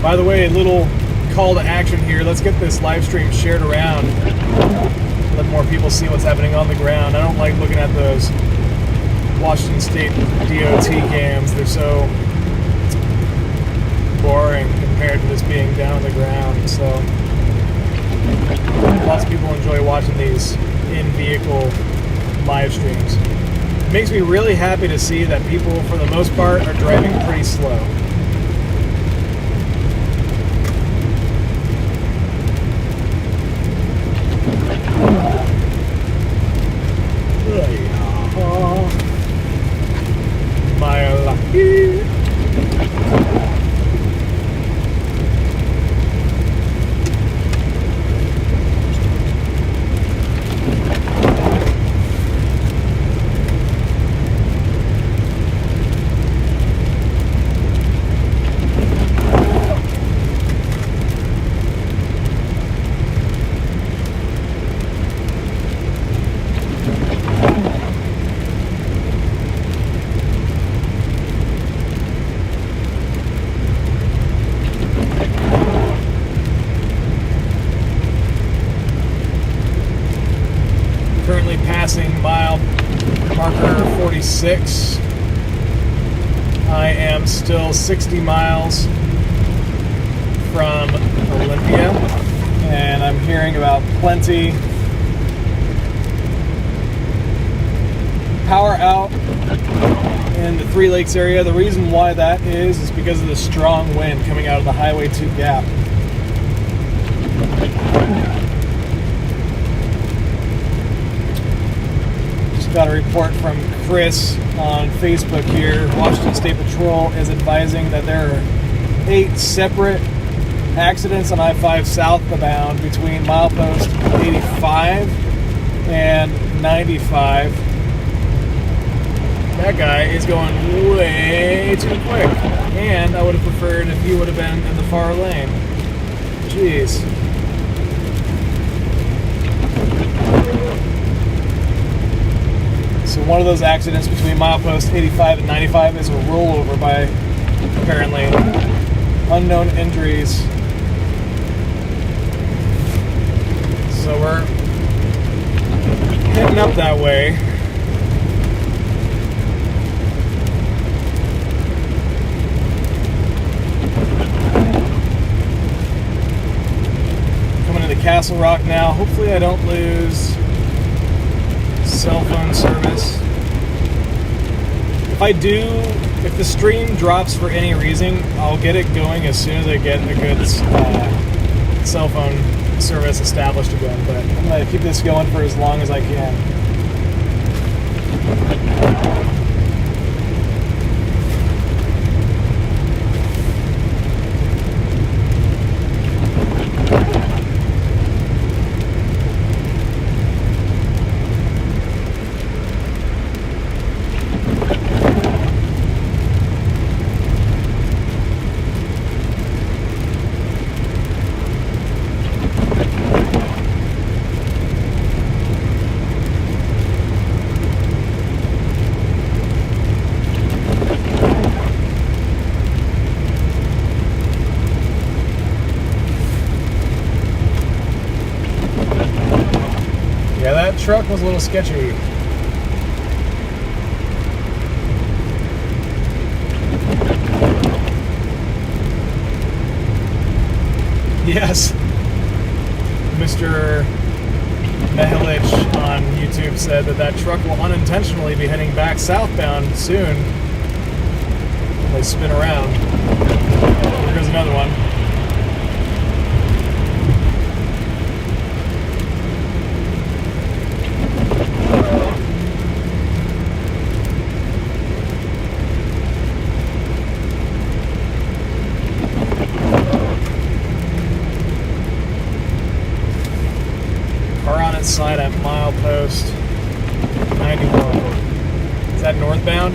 By the way, a little call to action here. Let's get this live stream shared around. Let more people see what's happening on the ground. I don't like looking at those Washington State DOT cams. They're so boring compared to just being down on the ground. So lots of people enjoy watching these in-vehicle live streams. It makes me really happy to see that people, for the most part, are driving pretty slow. Currently passing mile marker 46. I am still 60 miles from Olympia, and I'm hearing about plenty power out in the Three Lakes area. The reason why that is because of the strong wind coming out of the Highway 2 gap. Just got a report from Chris on Facebook here. Washington State Patrol is advising that there are 8 separate accidents on I-5 southbound between milepost 85 and 95. That guy is going way too quick, and I would have preferred if he would have been in the far lane. Jeez. So one of those accidents between milepost 85 and 95 is a rollover by apparently unknown injuries. So we're heading up that way. Castle Rock now. Hopefully I don't lose cell phone service. If I do, if the stream drops for any reason, I'll get it going as soon as I get a good cell phone service established again. But I'm going to keep this going for as long as I can. Yeah, that truck was a little sketchy. Yes, Mr. Mehilich on YouTube said that truck will unintentionally be heading back southbound soon. They spin around. Here goes another one. Side at milepost 91. Is that northbound?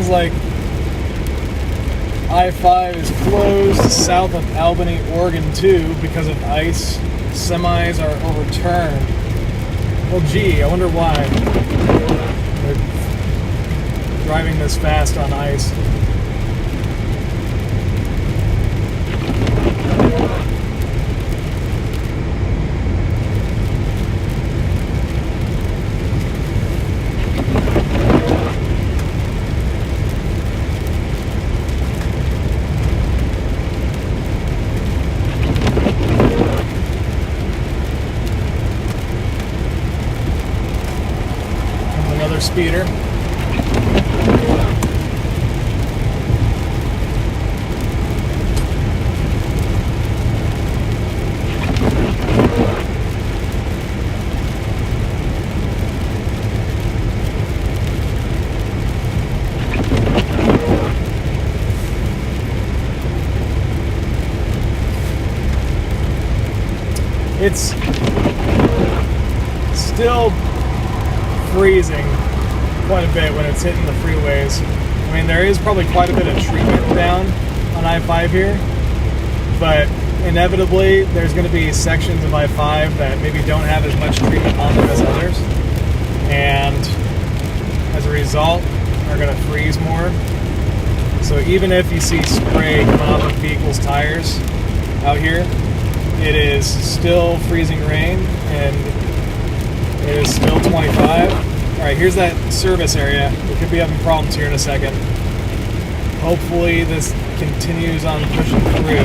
Like I-5 is closed south of Albany, Oregon 2 because of ice. Semis are overturned. Well, gee, I wonder why they're driving this fast on ice. Another speeder. It's still freezing quite a bit when it's hitting the freeways. I mean, there is probably quite a bit of treatment down on I-5 here, but inevitably there's going to be sections of I-5 that maybe don't have as much treatment on them as others, and as a result are going to freeze more. So even if you see spray coming off of vehicles' tires out here, it is still freezing rain, and it is still 25. All right, here's that service area. We could be having problems here in a second. Hopefully this continues on pushing through.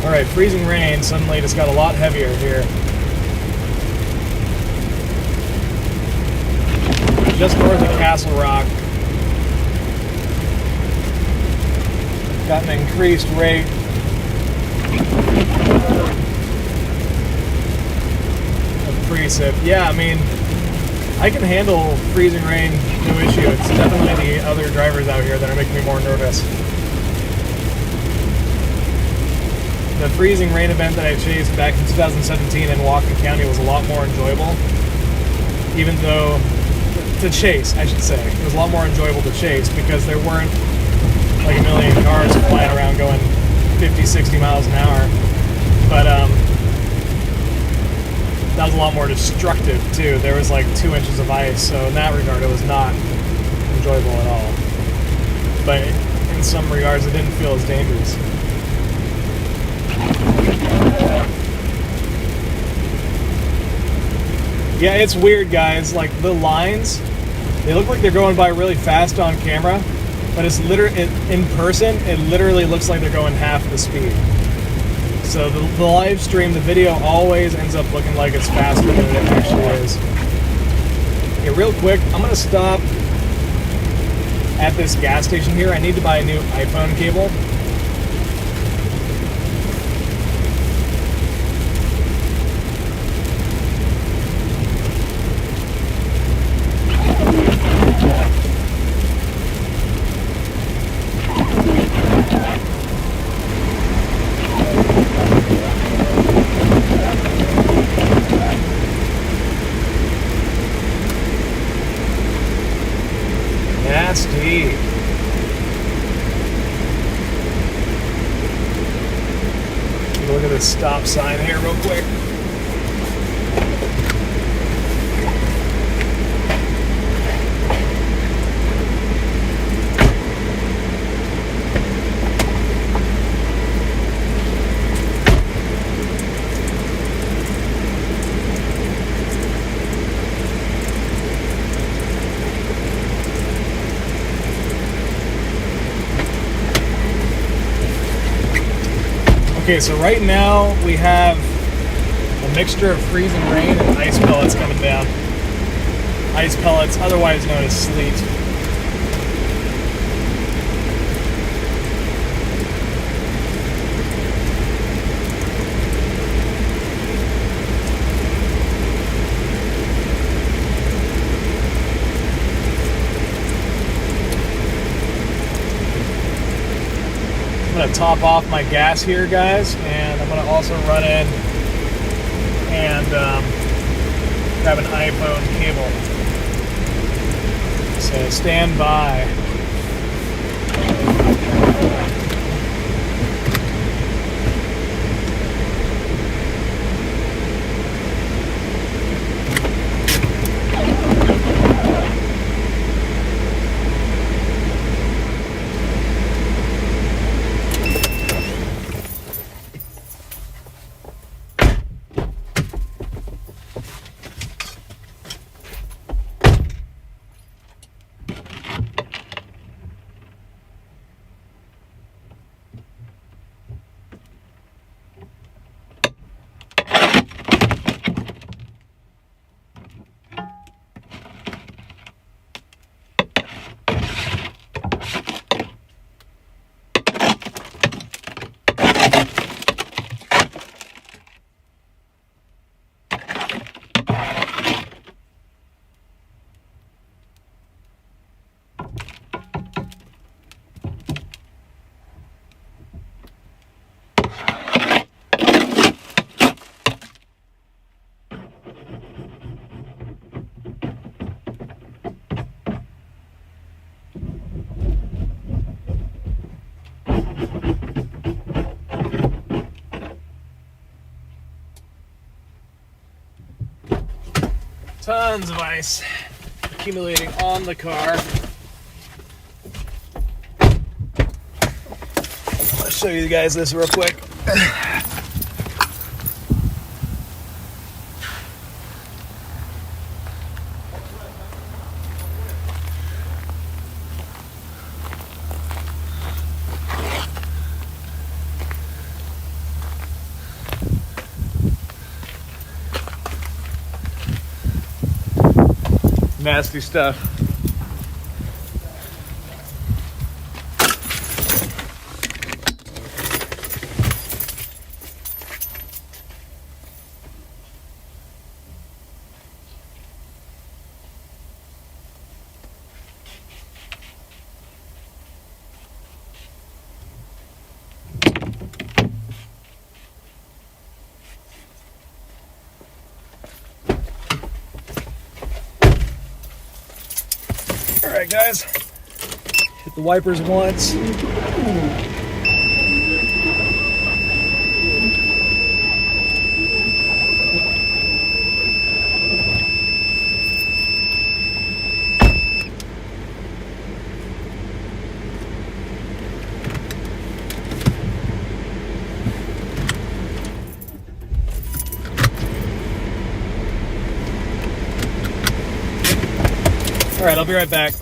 All right, freezing rain suddenly just got a lot heavier here. Just north of Castle Rock. Got an increased rate. Of precip. Yeah, I mean, I can handle freezing rain, no issue. It's definitely the other drivers out here that are making me more nervous. The freezing rain event that I chased back in 2017 in Whatcom County was a lot more enjoyable. Even though, to chase, I should say. It was a lot more enjoyable to chase because there weren't like a million cars flying around going 50, 60 miles an hour. But that was a lot more destructive too. There was like 2 inches of ice, so in that regard it was not enjoyable at all. But in some regards it didn't feel as dangerous. Yeah, it's weird, guys. Like, the lines, they look like they're going by really fast on camera, but it's literally, in person, it literally looks like they're going half the speed. So the live stream, the video always ends up looking like it's faster than it actually is. Okay, real quick, I'm gonna stop at this gas station here. I need to buy a new iPhone cable. Nasty. Take a look at this stop sign here real quick. Okay, so right now we have a mixture of freezing rain and ice pellets coming down. Ice pellets, otherwise known as sleet. gonna top off my gas here, guys, and I'm gonna also run in and grab an iPhone cable. So stand by. Tons of ice accumulating on the car. I'll show you guys this real quick. Nasty stuff. Alright guys, hit the wipers once. Alright, I'll be right back.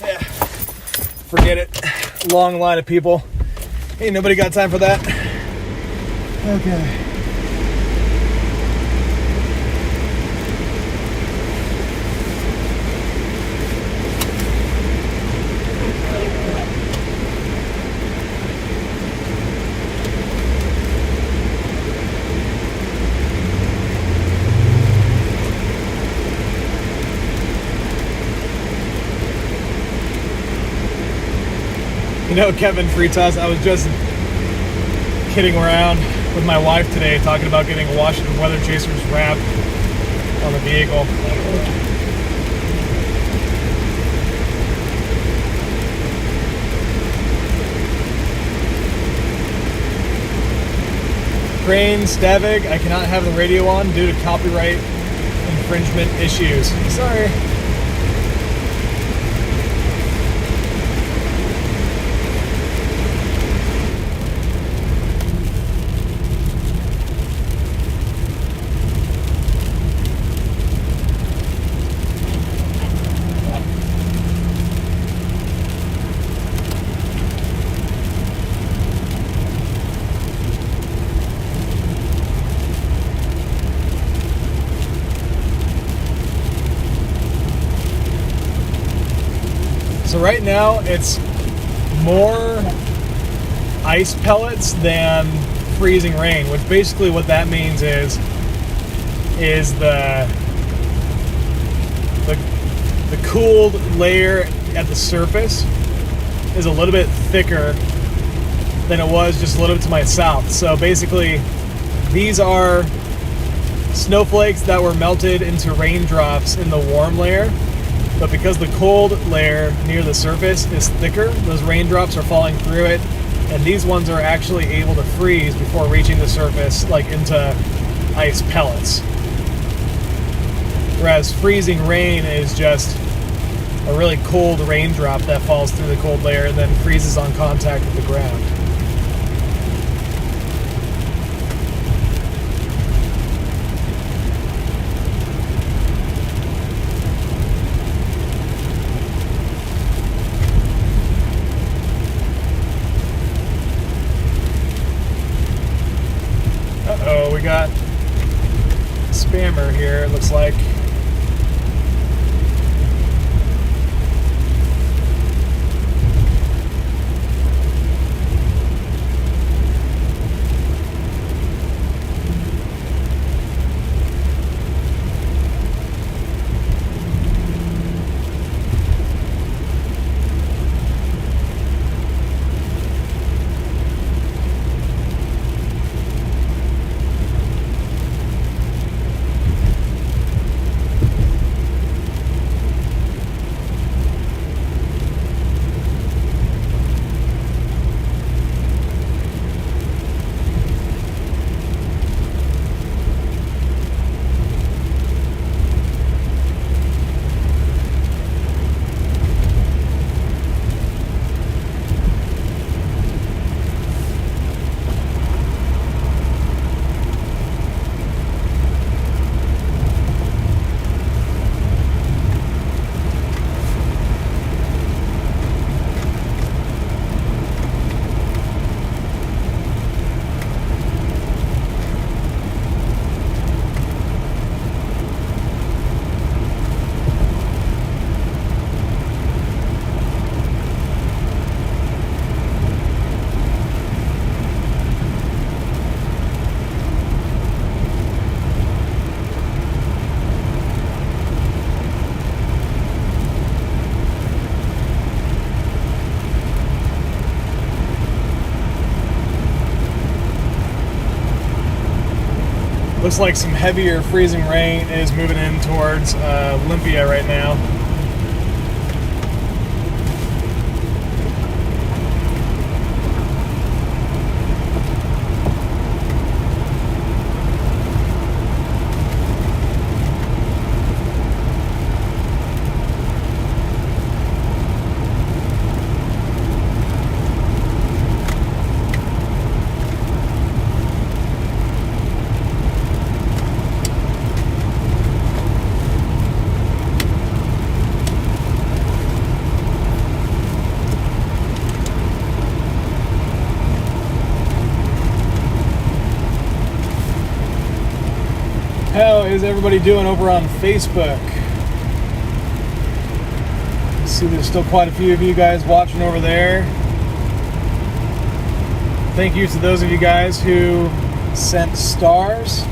Yeah, forget it. Long line of people. Ain't nobody got time for that. Okay. You know, Kevin Fritas, I was just kidding around with my wife today, talking about getting a Washington Weather Chasers wrap on the vehicle. Crane Stavig, I cannot have the radio on due to copyright infringement issues. Sorry. So right now it's more ice pellets than freezing rain, which basically what that means is the cooled layer at the surface is a little bit thicker than it was just a little bit to my south. So basically these are snowflakes that were melted into raindrops in the warm layer. But because the cold layer near the surface is thicker, those raindrops are falling through it, and these ones are actually able to freeze before reaching the surface, like into ice pellets. Whereas freezing rain is just a really cold raindrop that falls through the cold layer and then freezes on contact with the ground. Uh-oh, we got a spammer here, it looks like. Looks like some heavier freezing rain is moving in towards Olympia right now. How is everybody doing over on Facebook? I see there's still quite a few of you guys watching over there. Thank you to those of you guys who sent stars.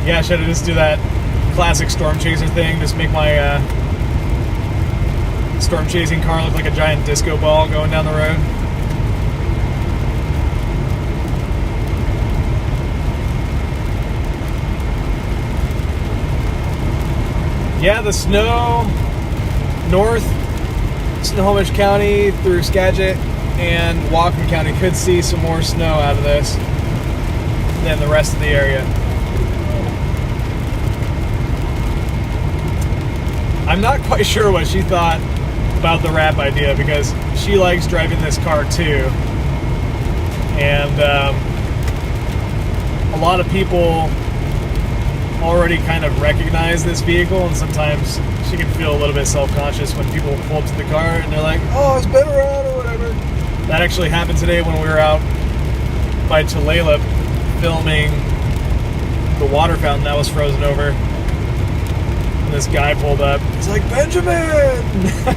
Yeah, should I just do that classic storm chaser thing? Just make my storm chasing car look like a giant disco ball going down the road. Yeah, the snow north Snohomish County through Skagit and Whatcom County could see some more snow out of this than the rest of the area. I'm not quite sure what she thought about the wrap idea because she likes driving this car too. And a lot of people already kind of recognize this vehicle, and sometimes she can feel a little bit self-conscious when people pull up to the car and they're like, oh, it's been around or whatever. That actually happened today when we were out by Tulalip filming the water fountain that was frozen over. And this guy pulled up. He's like, Benjamin!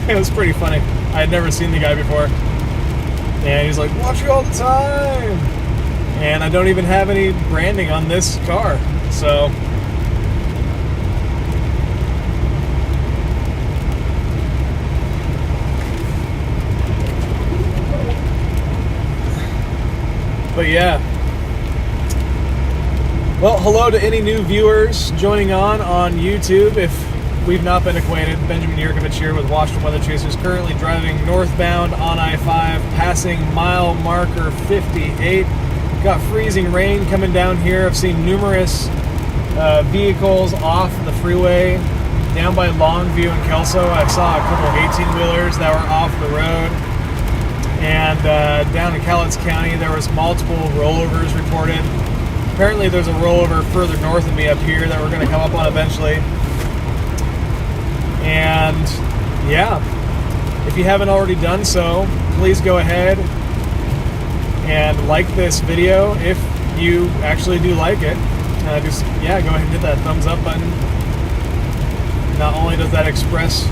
It was pretty funny. I had never seen the guy before. And he's like, watch you all the time! And I don't even have any branding on this car. So but yeah. Well, hello to any new viewers joining on YouTube. If we've not been acquainted, Benjamin Yurkovich here with Washington Weather Chasers, currently driving northbound on I-5, passing mile marker 58. Got freezing rain coming down here. I've seen numerous vehicles off the freeway down by Longview and Kelso. I saw a couple of 18-wheelers that were off the road. And down in Cowlitz County, there was multiple rollovers reported. Apparently there's a rollover further north of me up here that we're going to come up on eventually. And yeah, if you haven't already done so, please go ahead and like this video if you actually do like it. Just, yeah, go ahead and hit that thumbs up button. Not only does that express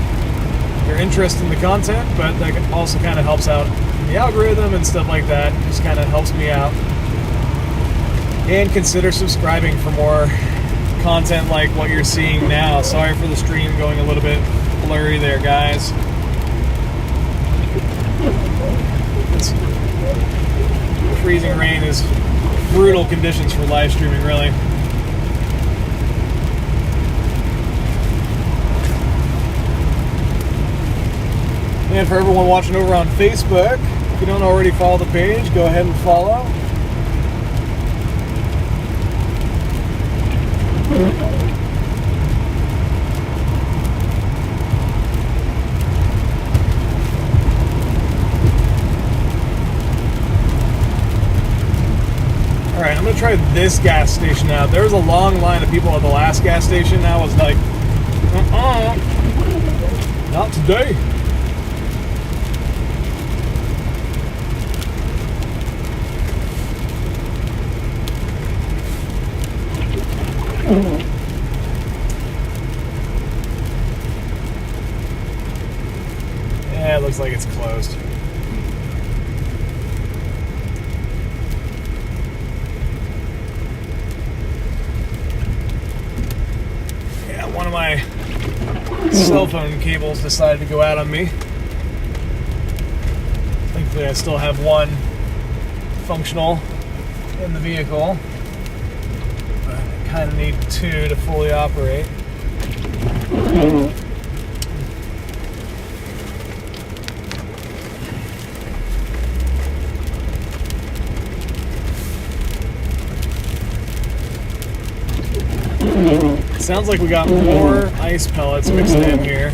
your interest in the content, but that also kind of helps out the algorithm and stuff like that. It just kind of helps me out. And consider subscribing for more content like what you're seeing now. Sorry for the stream going a little bit blurry there, guys. It's freezing rain is brutal conditions for live streaming, really. And for everyone watching over on Facebook, if you don't already follow the page, go ahead and follow. Alright, I'm going to try this gas station out. There was a long line of people at the last gas station. I was like, not today. Yeah, it looks like it's closed. Yeah, one of my cell phone cables decided to go out on me. Thankfully, I still have one functional in the vehicle. But I kind of need two to fully operate. Sounds like we got more ice pellets mixed in here.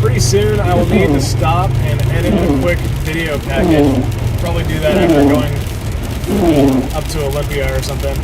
Pretty soon I will need to stop and edit a quick video package. Probably do that after going up to Olympia or something.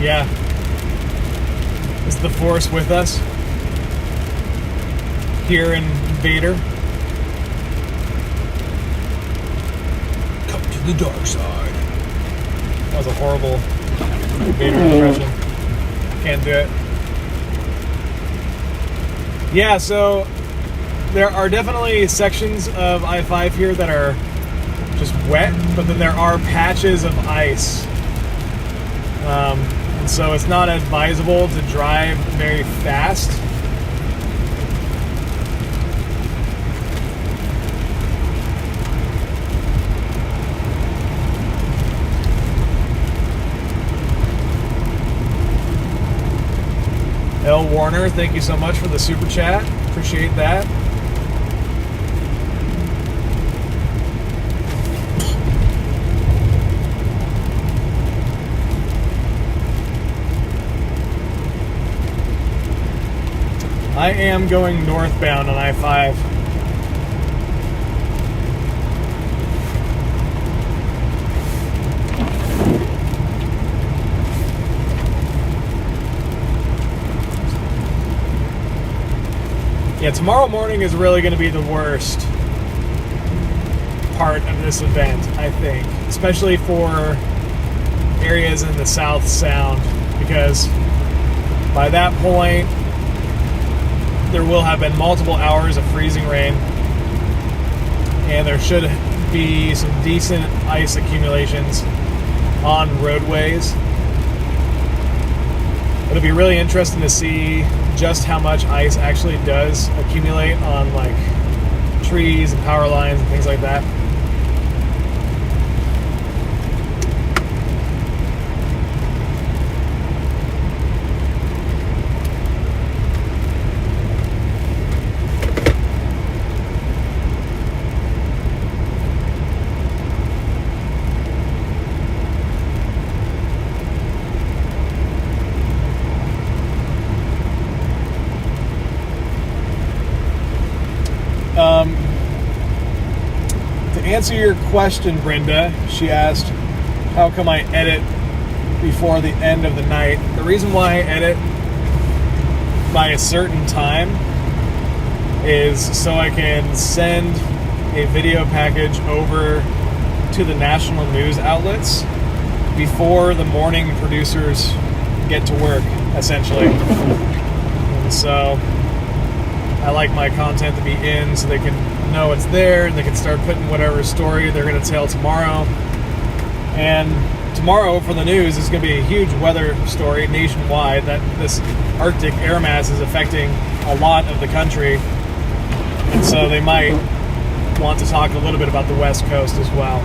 Yeah. Is the Force with us? Here in Vader? Come to the dark side. That was a horrible Vader impression. Can't do it. Yeah, so there are definitely sections of I-5 here that are just wet, but then there are patches of ice. And so it's not advisable to drive very fast. L. Warner, thank you so much for the super chat. Appreciate that. I am going northbound on I-5. Yeah, tomorrow morning is really going to be the worst part of this event, I think. Especially for areas in the South Sound, because by that point, there will have been multiple hours of freezing rain, and there should be some decent ice accumulations on roadways. It'll be really interesting to see just how much ice actually does accumulate on like trees and power lines and things like that. To answer your question, Brenda, she asked, how come I edit before the end of the night? The reason why I edit by a certain time is so I can send a video package over to the national news outlets before the morning producers get to work, essentially. And so I like my content to be in so they can know it's there and they can start putting whatever story they're going to tell tomorrow. And tomorrow for the news is going to be a huge weather story nationwide that this Arctic air mass is affecting a lot of the country. And so they might want to talk a little bit about the West Coast as well.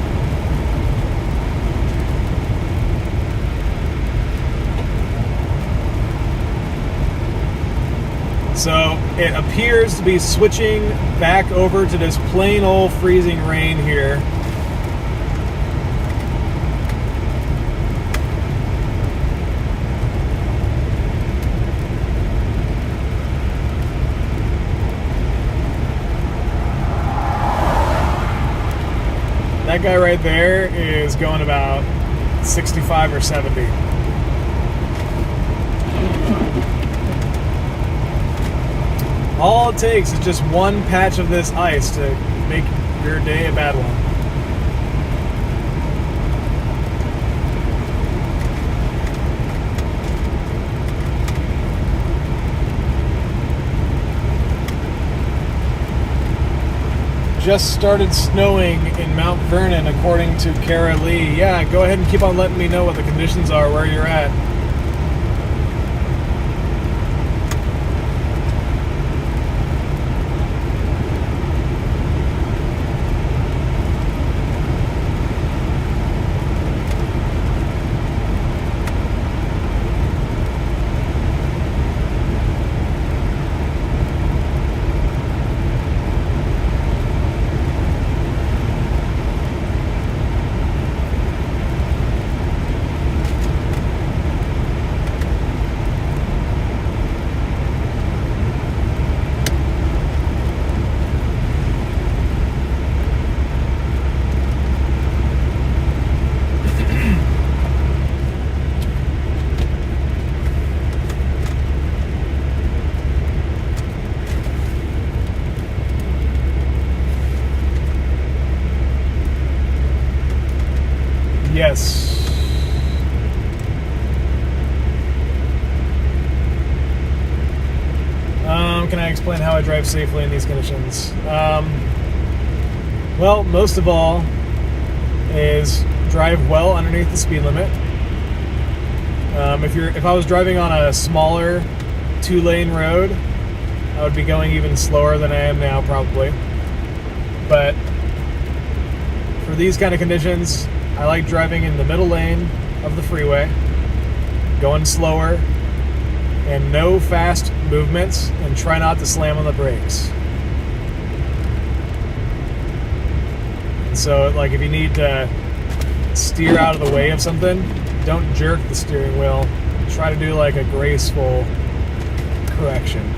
So it appears to be switching back over to this plain old freezing rain here. That guy right there is going about 65 or 70. All it takes is just one patch of this ice to make your day a bad one. Just started snowing in Mount Vernon, according to Kara Lee. Yeah, go ahead and keep on letting me know what the conditions are where you're at. Yes. Can I explain how I drive safely in these conditions? Well, most of all is drive well underneath the speed limit. If I was driving on a smaller 2-lane road, I would be going even slower than I am now, probably. But for these kind of conditions, I like driving in the middle lane of the freeway, going slower, and no fast movements, and try not to slam on the brakes. And so, like, if you need to steer out of the way of something, don't jerk the steering wheel. Try to do like a graceful correction.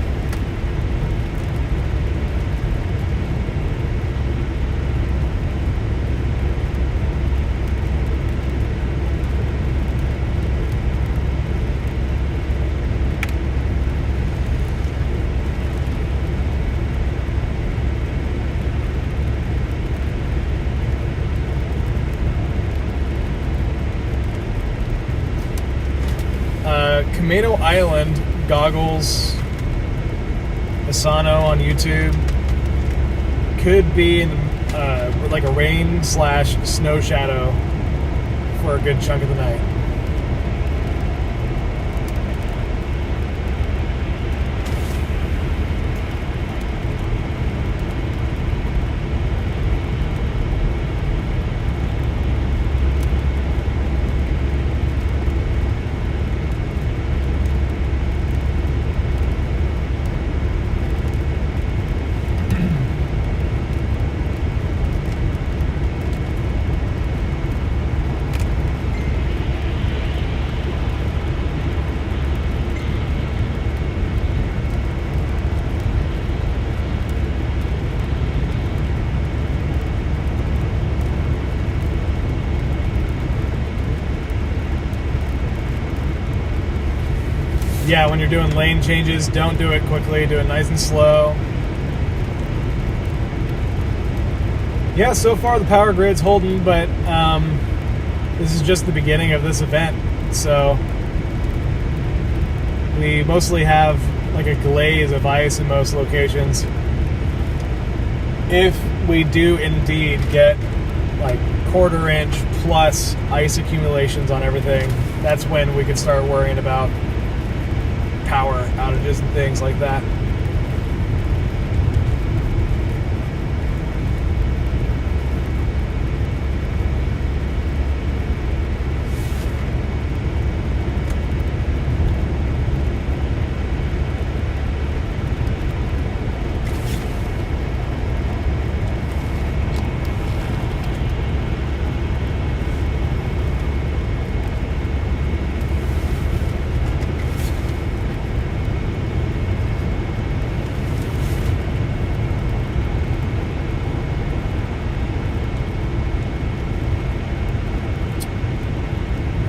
Camino Island goggles, Asano on YouTube, could be in like a rain/snow shadow for a good chunk of the night. Yeah, when you're doing lane changes, don't do it quickly. Do it nice and slow. Yeah, so far the power grid's holding, but this is just the beginning of this event. So we mostly have like a glaze of ice in most locations. If we do indeed get like 1/4 inch plus ice accumulations on everything, that's when we could start worrying about power outages and things like that.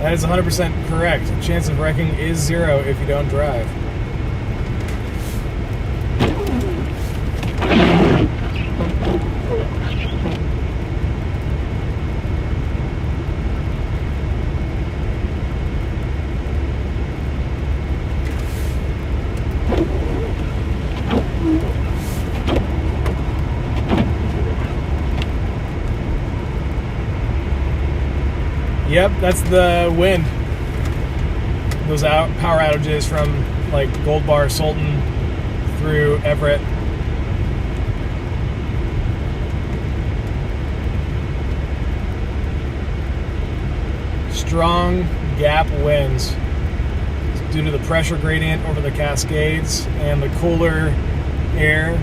That is 100% correct. The chance of wrecking is 0 if you don't drive. Yep, that's the wind. Those power outages from like Gold Bar, Sultan through Everett. Strong gap winds due to the pressure gradient over the Cascades and the cooler air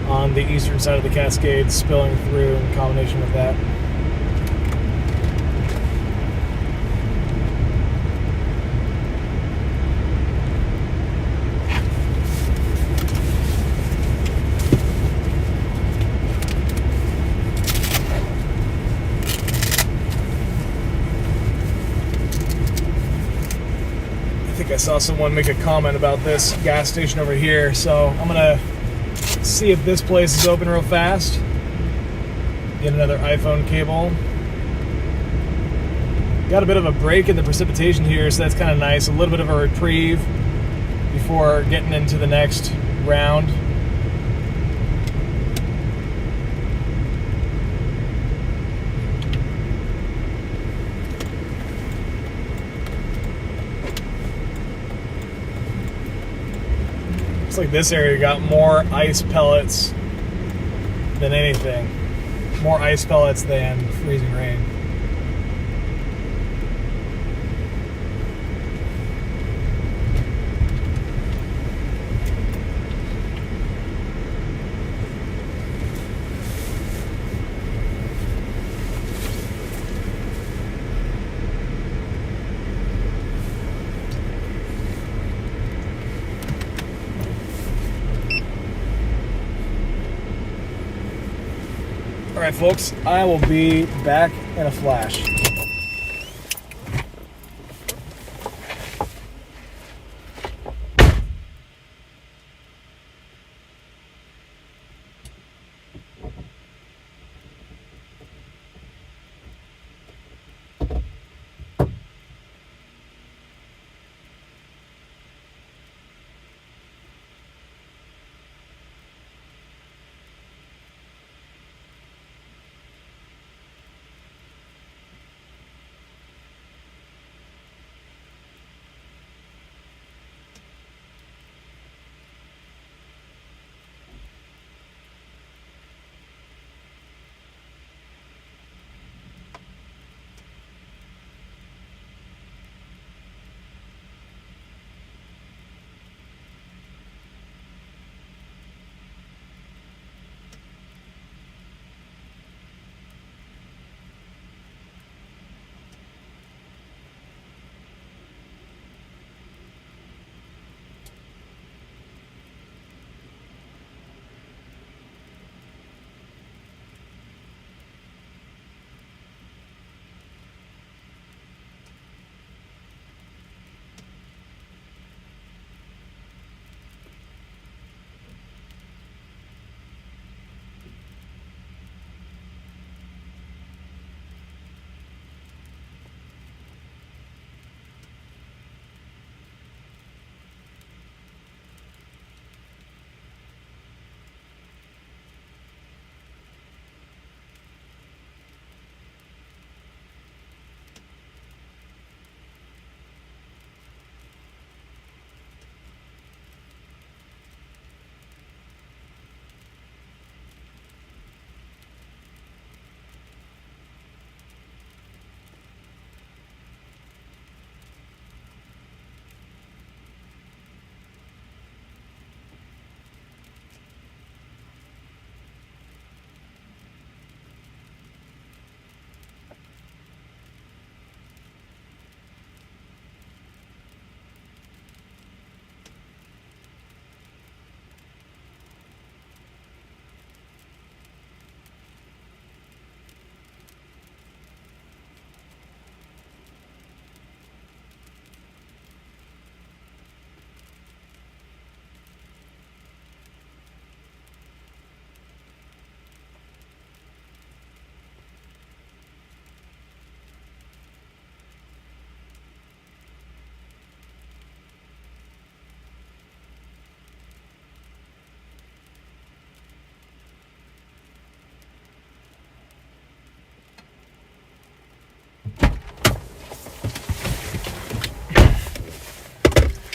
on the eastern side of the Cascades spilling through in combination with that. I saw someone make a comment about this gas station over here, so I'm gonna see if this place is open real fast. Get another iPhone cable. Got a bit of a break in the precipitation here, so that's kind of nice. A little bit of a reprieve before getting into the next round. Looks like this area got more ice pellets than anything. More ice pellets than freezing rain. All right, folks, I will be back in a flash.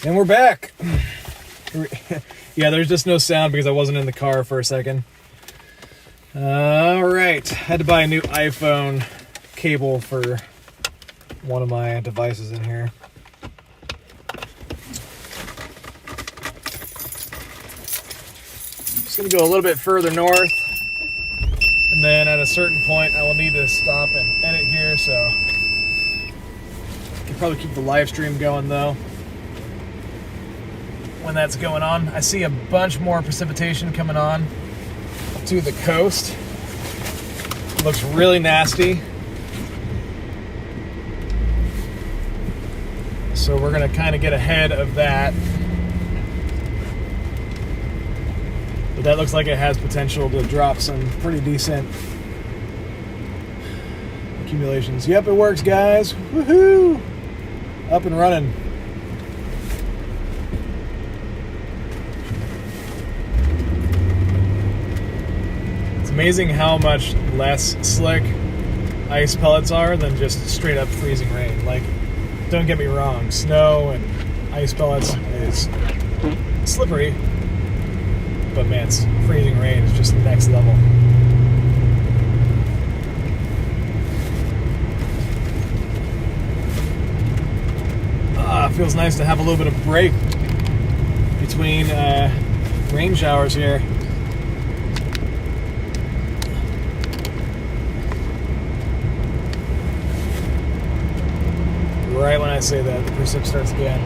And we're back. Yeah, there's just no sound because I wasn't in the car for a second. All right, had to buy a new iPhone cable for one of my devices in here. Just gonna go a little bit further north, and then at a certain point I will need to stop and edit here, so I can probably keep the live stream going though when that's going on. I see a bunch more precipitation coming on to the coast. Looks really nasty. So we're gonna kind of get ahead of that. But that looks like it has potential to drop some pretty decent accumulations. Yep, it works, guys. Woohoo! Up and running. It's amazing how much less slick ice pellets are than just straight up freezing rain. Like, don't get me wrong, snow and ice pellets is slippery, but man, freezing rain is just the next level. Feels nice to have a little bit of break between rain showers here. Right when I say that, the precip starts again.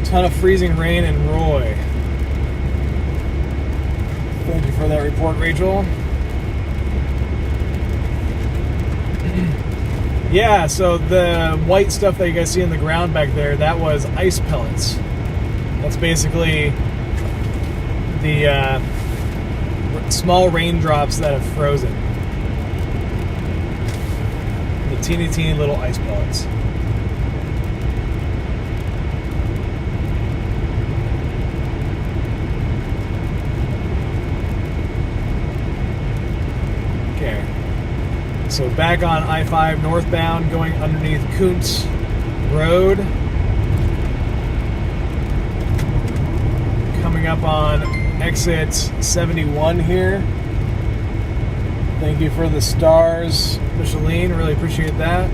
Ton of freezing rain in Roy. Thank you for that report, Rachel. Yeah, so the white stuff that you guys see in the ground back there, that was ice pellets. That's basically the small raindrops that have frozen. The teeny, teeny little ice pellets. So back on I-5 northbound, going underneath Kuntz Road. Coming up on exit 71 here. Thank you for the stars, Micheline. Really appreciate that.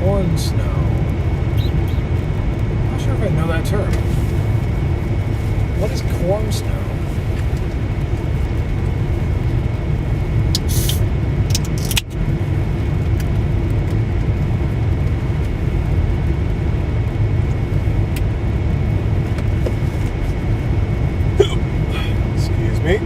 Corn snow. Not sure if I know that term. What is corn snow? Excuse me.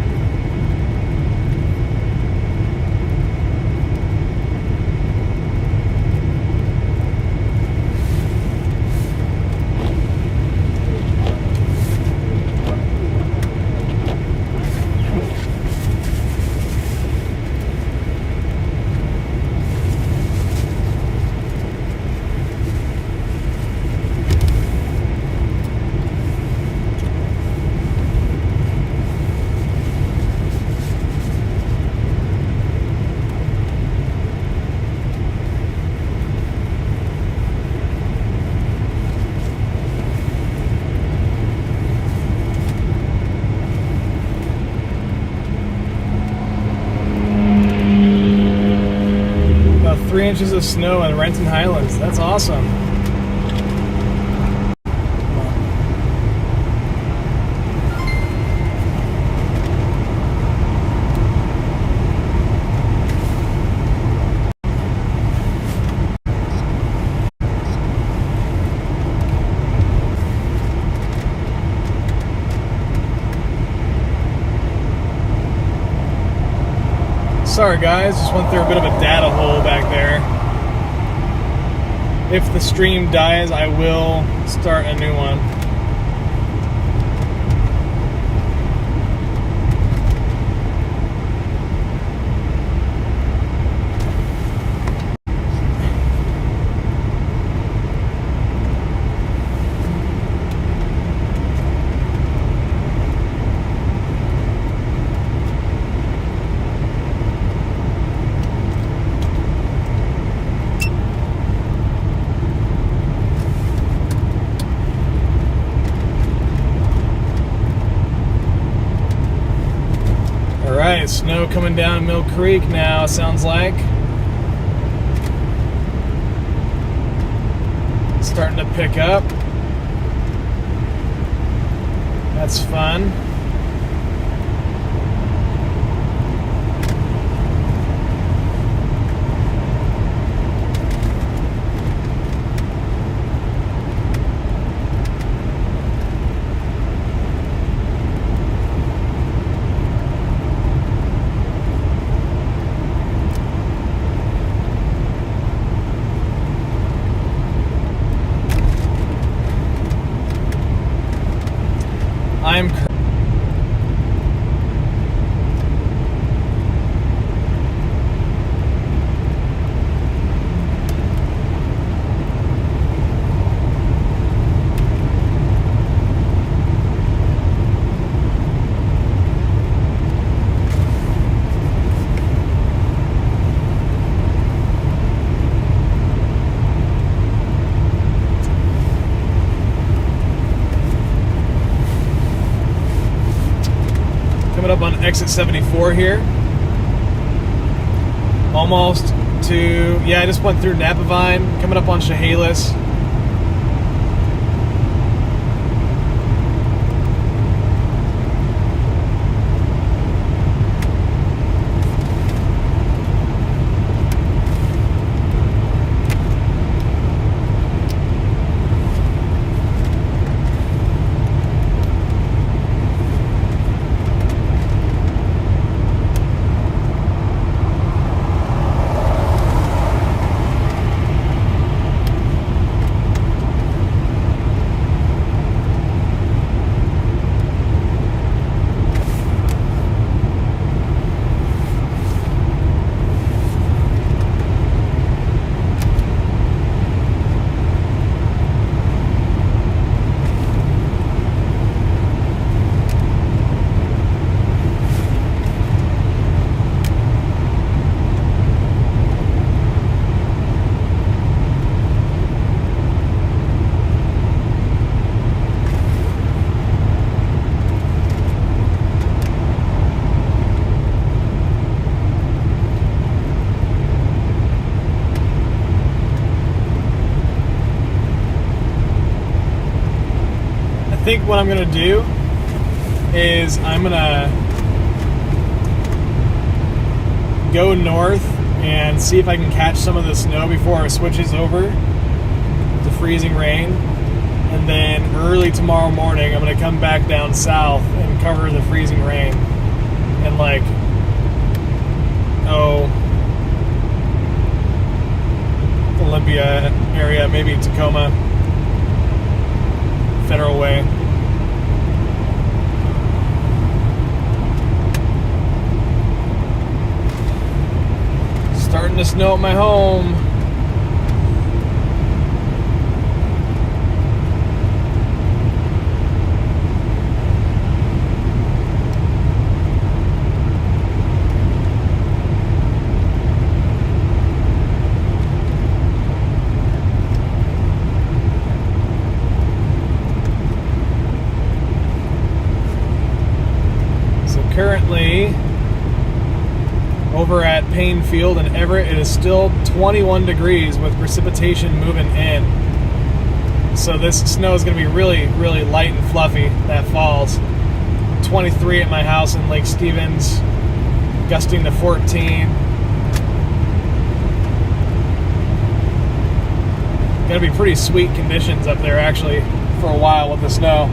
About 3 inches of snow in Renton Highlands. That's awesome. Sorry guys, just went through a bit of a data hole back there. If the stream dies, I will start a new one. Alright, snow coming down Mill Creek now, sounds like. Starting to pick up. That's fun. I'm coming up on exit 74 here. Almost to, yeah, I just went through Napavine, coming up on Chehalis. I think what I'm gonna do is I'm gonna go north and see if I can catch some of the snow before it switches over to freezing rain, and then early tomorrow morning I'm gonna come back down south and cover the freezing rain in like Olympia area, maybe Tacoma, Federal Way. Starting to snow at my home. Currently over at Payne Field in Everett, it is still 21 degrees with precipitation moving in. So this snow is going to be really, really light and fluffy that falls. 23 at my house in Lake Stevens, gusting to 14. Going to be pretty sweet conditions up there actually for a while with the snow.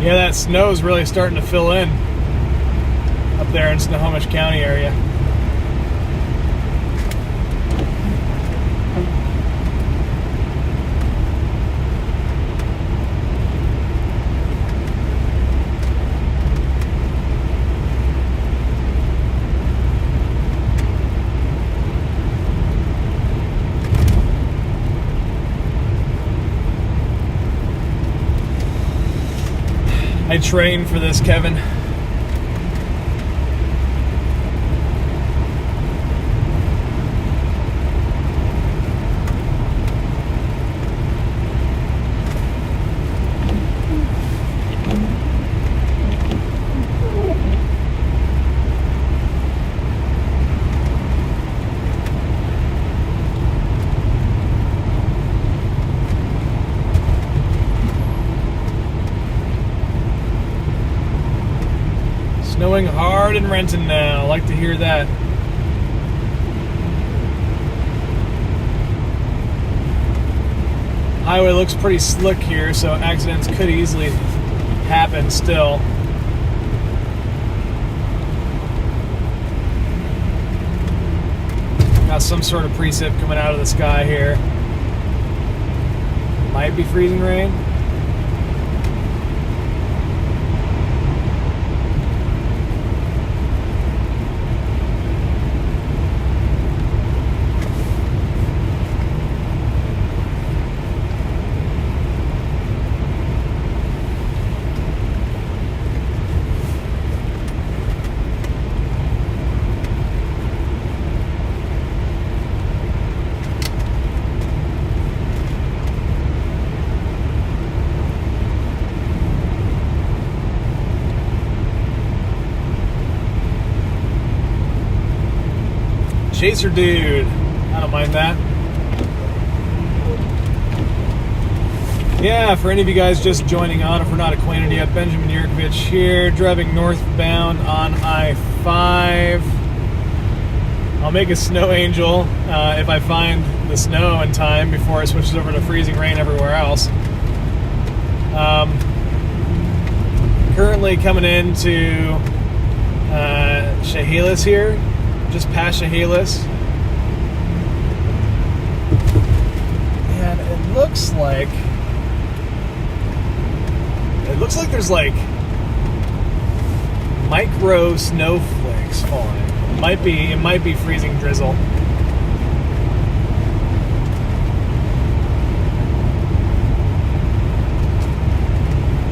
Yeah, that snow is really starting to fill in up there in Snohomish County area. I trained for this, Kevin. Snowing hard in Renton now. Like to hear that. Highway looks pretty slick here, so accidents could easily happen still. Got some sort of precip coming out of the sky here. Might be freezing rain. Chaser dude, I don't mind that. Yeah, for any of you guys just joining on, if we're not acquainted yet, Benjamin Yurkovich here, driving northbound on I-5. I'll make a snow angel if I find the snow in time before it switches over to freezing rain everywhere else. Currently coming into Chehalis here. Just past Chehalis. And it looks like there's like micro snowflakes falling. It might be freezing drizzle.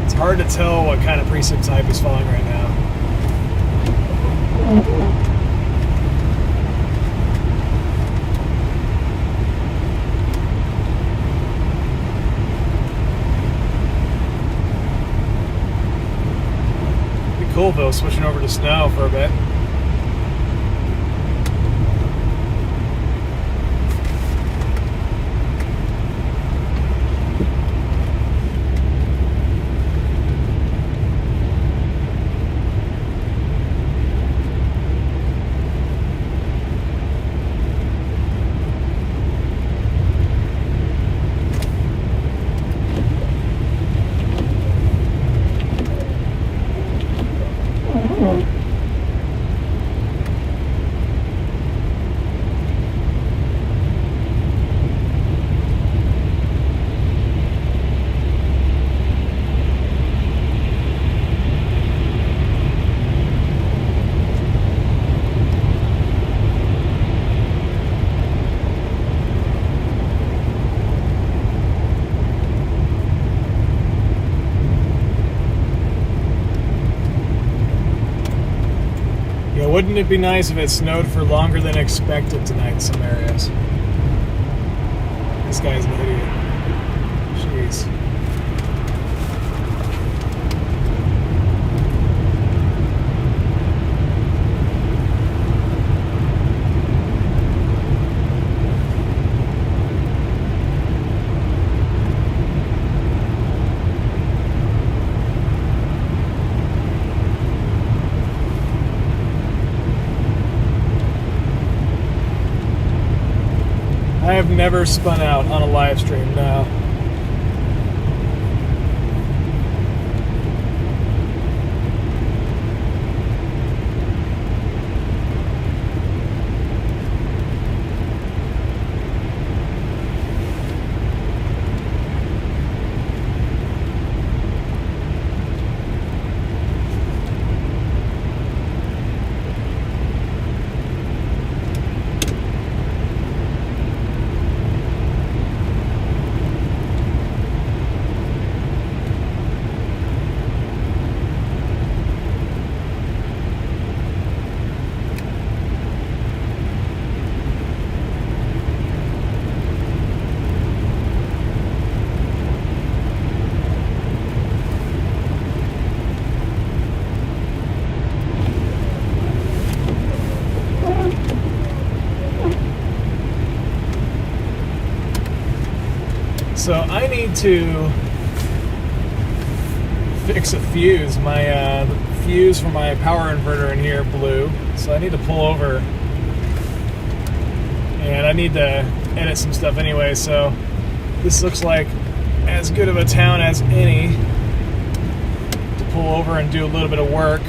It's hard to tell what kind of precip type is falling right now. Cool though, switching over to snow for a bit. Wouldn't it be nice if it snowed for longer than expected tonight in some areas? This guy's an idiot. Jeez. I have never spun out on a live stream now. So I need to fix a fuse. My the fuse for my power inverter in here blew, so I need to pull over, and I need to edit some stuff anyway. So this looks like as good of a town as any to pull over and do a little bit of work.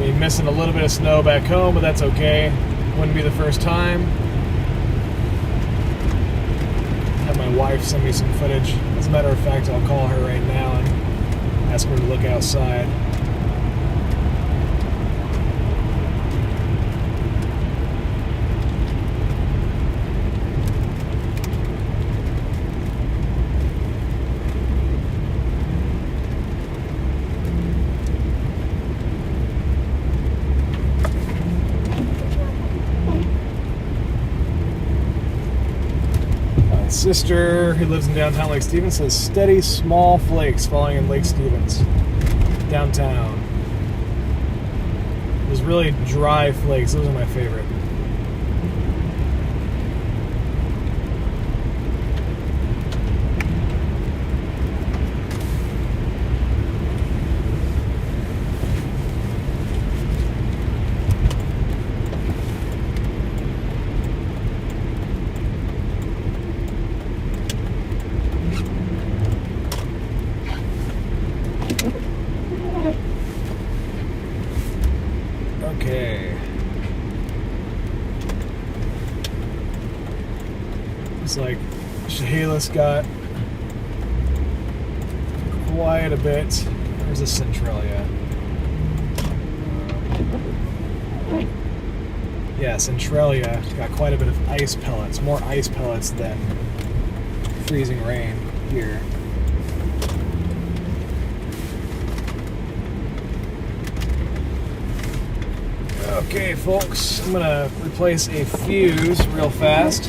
We're missing a little bit of snow back home, but that's okay. Wouldn't be the first time. Have my wife send me some footage. As a matter of fact, I'll call her right now and ask her to look outside. Sister, who lives in downtown Lake Stevens, says steady small flakes falling in Lake Stevens, downtown. Those really dry flakes, those are my favorite. Okay. It's like Chehalis got quite a bit. Where's the Centralia? Yeah, Centralia got quite a bit of ice pellets. More ice pellets than freezing rain here. Okay, folks, I'm gonna replace a fuse real fast.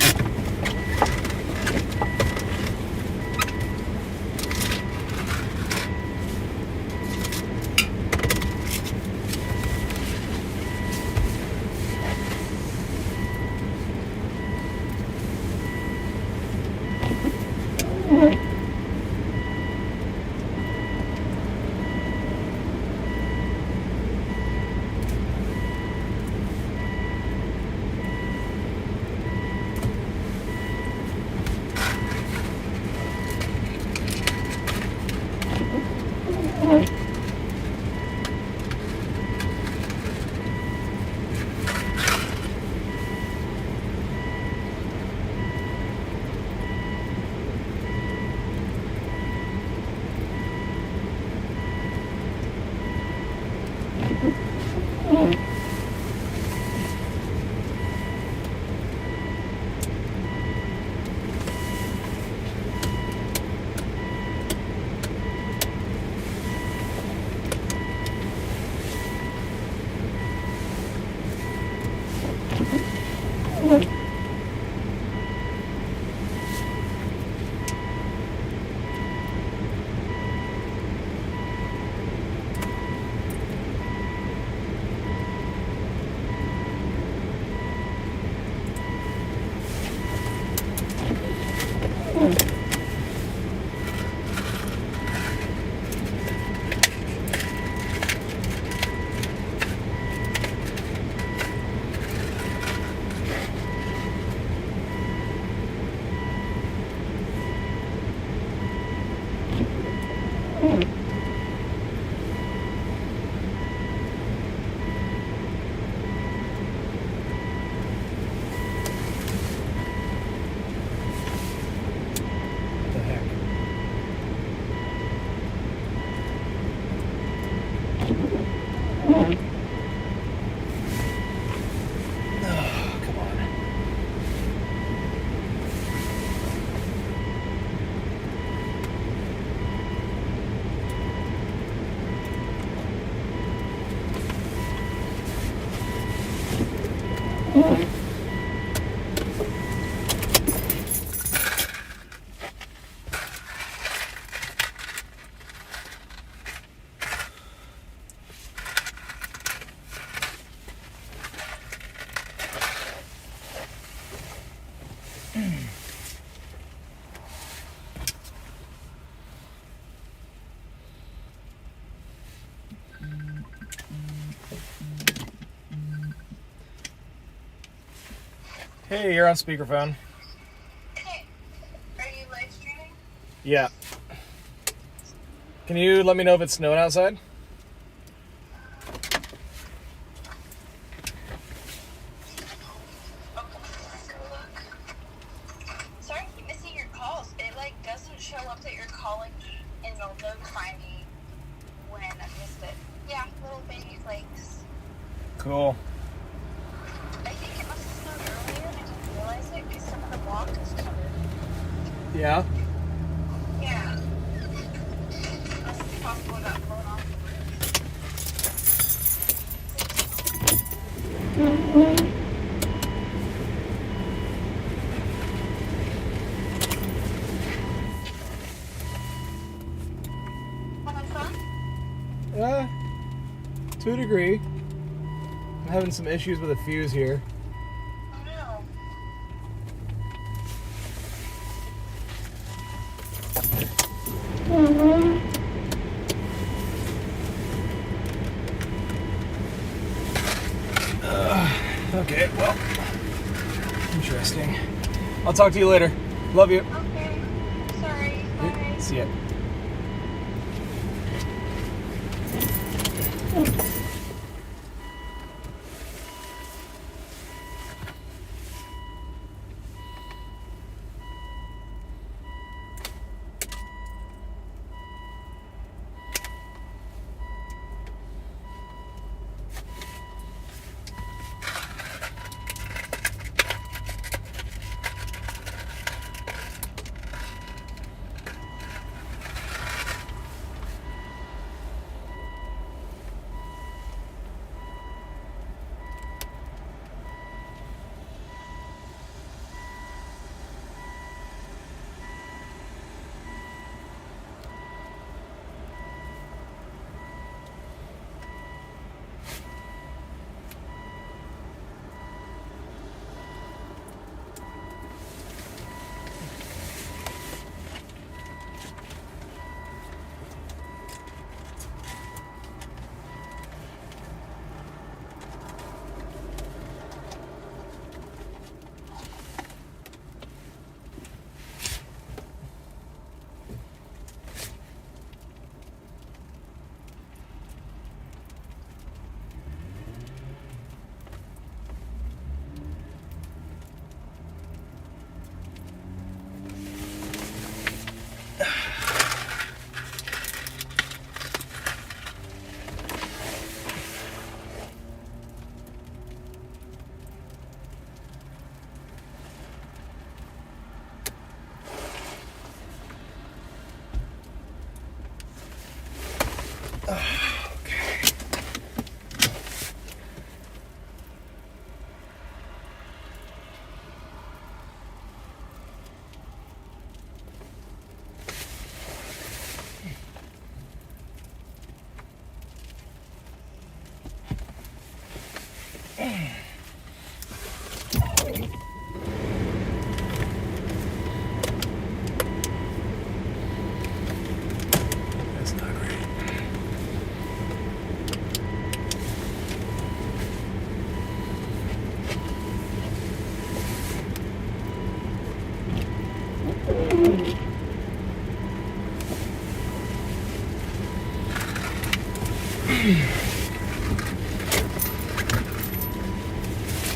Hey, you're on speakerphone. Hey, are you live streaming? Yeah. Can you let me know if it's snowing outside? Okay, let's go look. Sorry I keep missing your calls. It doesn't show up that you're calling me and it'll notify me when I missed it. Yeah, little baby flakes. Cool. I think it must have snowed earlier and I didn't realize it because some of the walk is covered. Yeah? Yeah. It's possible it got blown off the roof. Having fun? To a degree. I'm having some issues with a fuse here. Oh no. Okay, well, interesting. I'll talk to you later. Love you. Okay. Sorry. Bye. See ya. That's not great.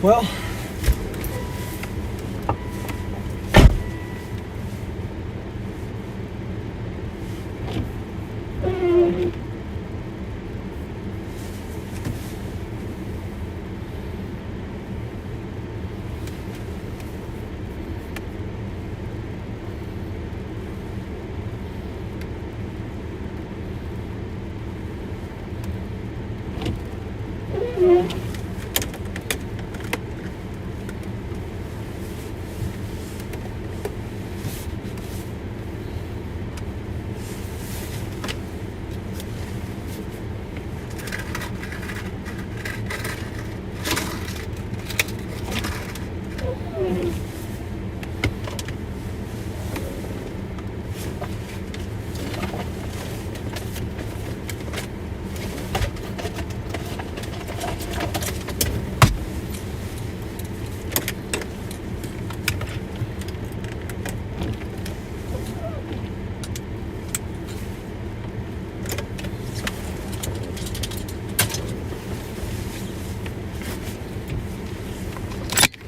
Well,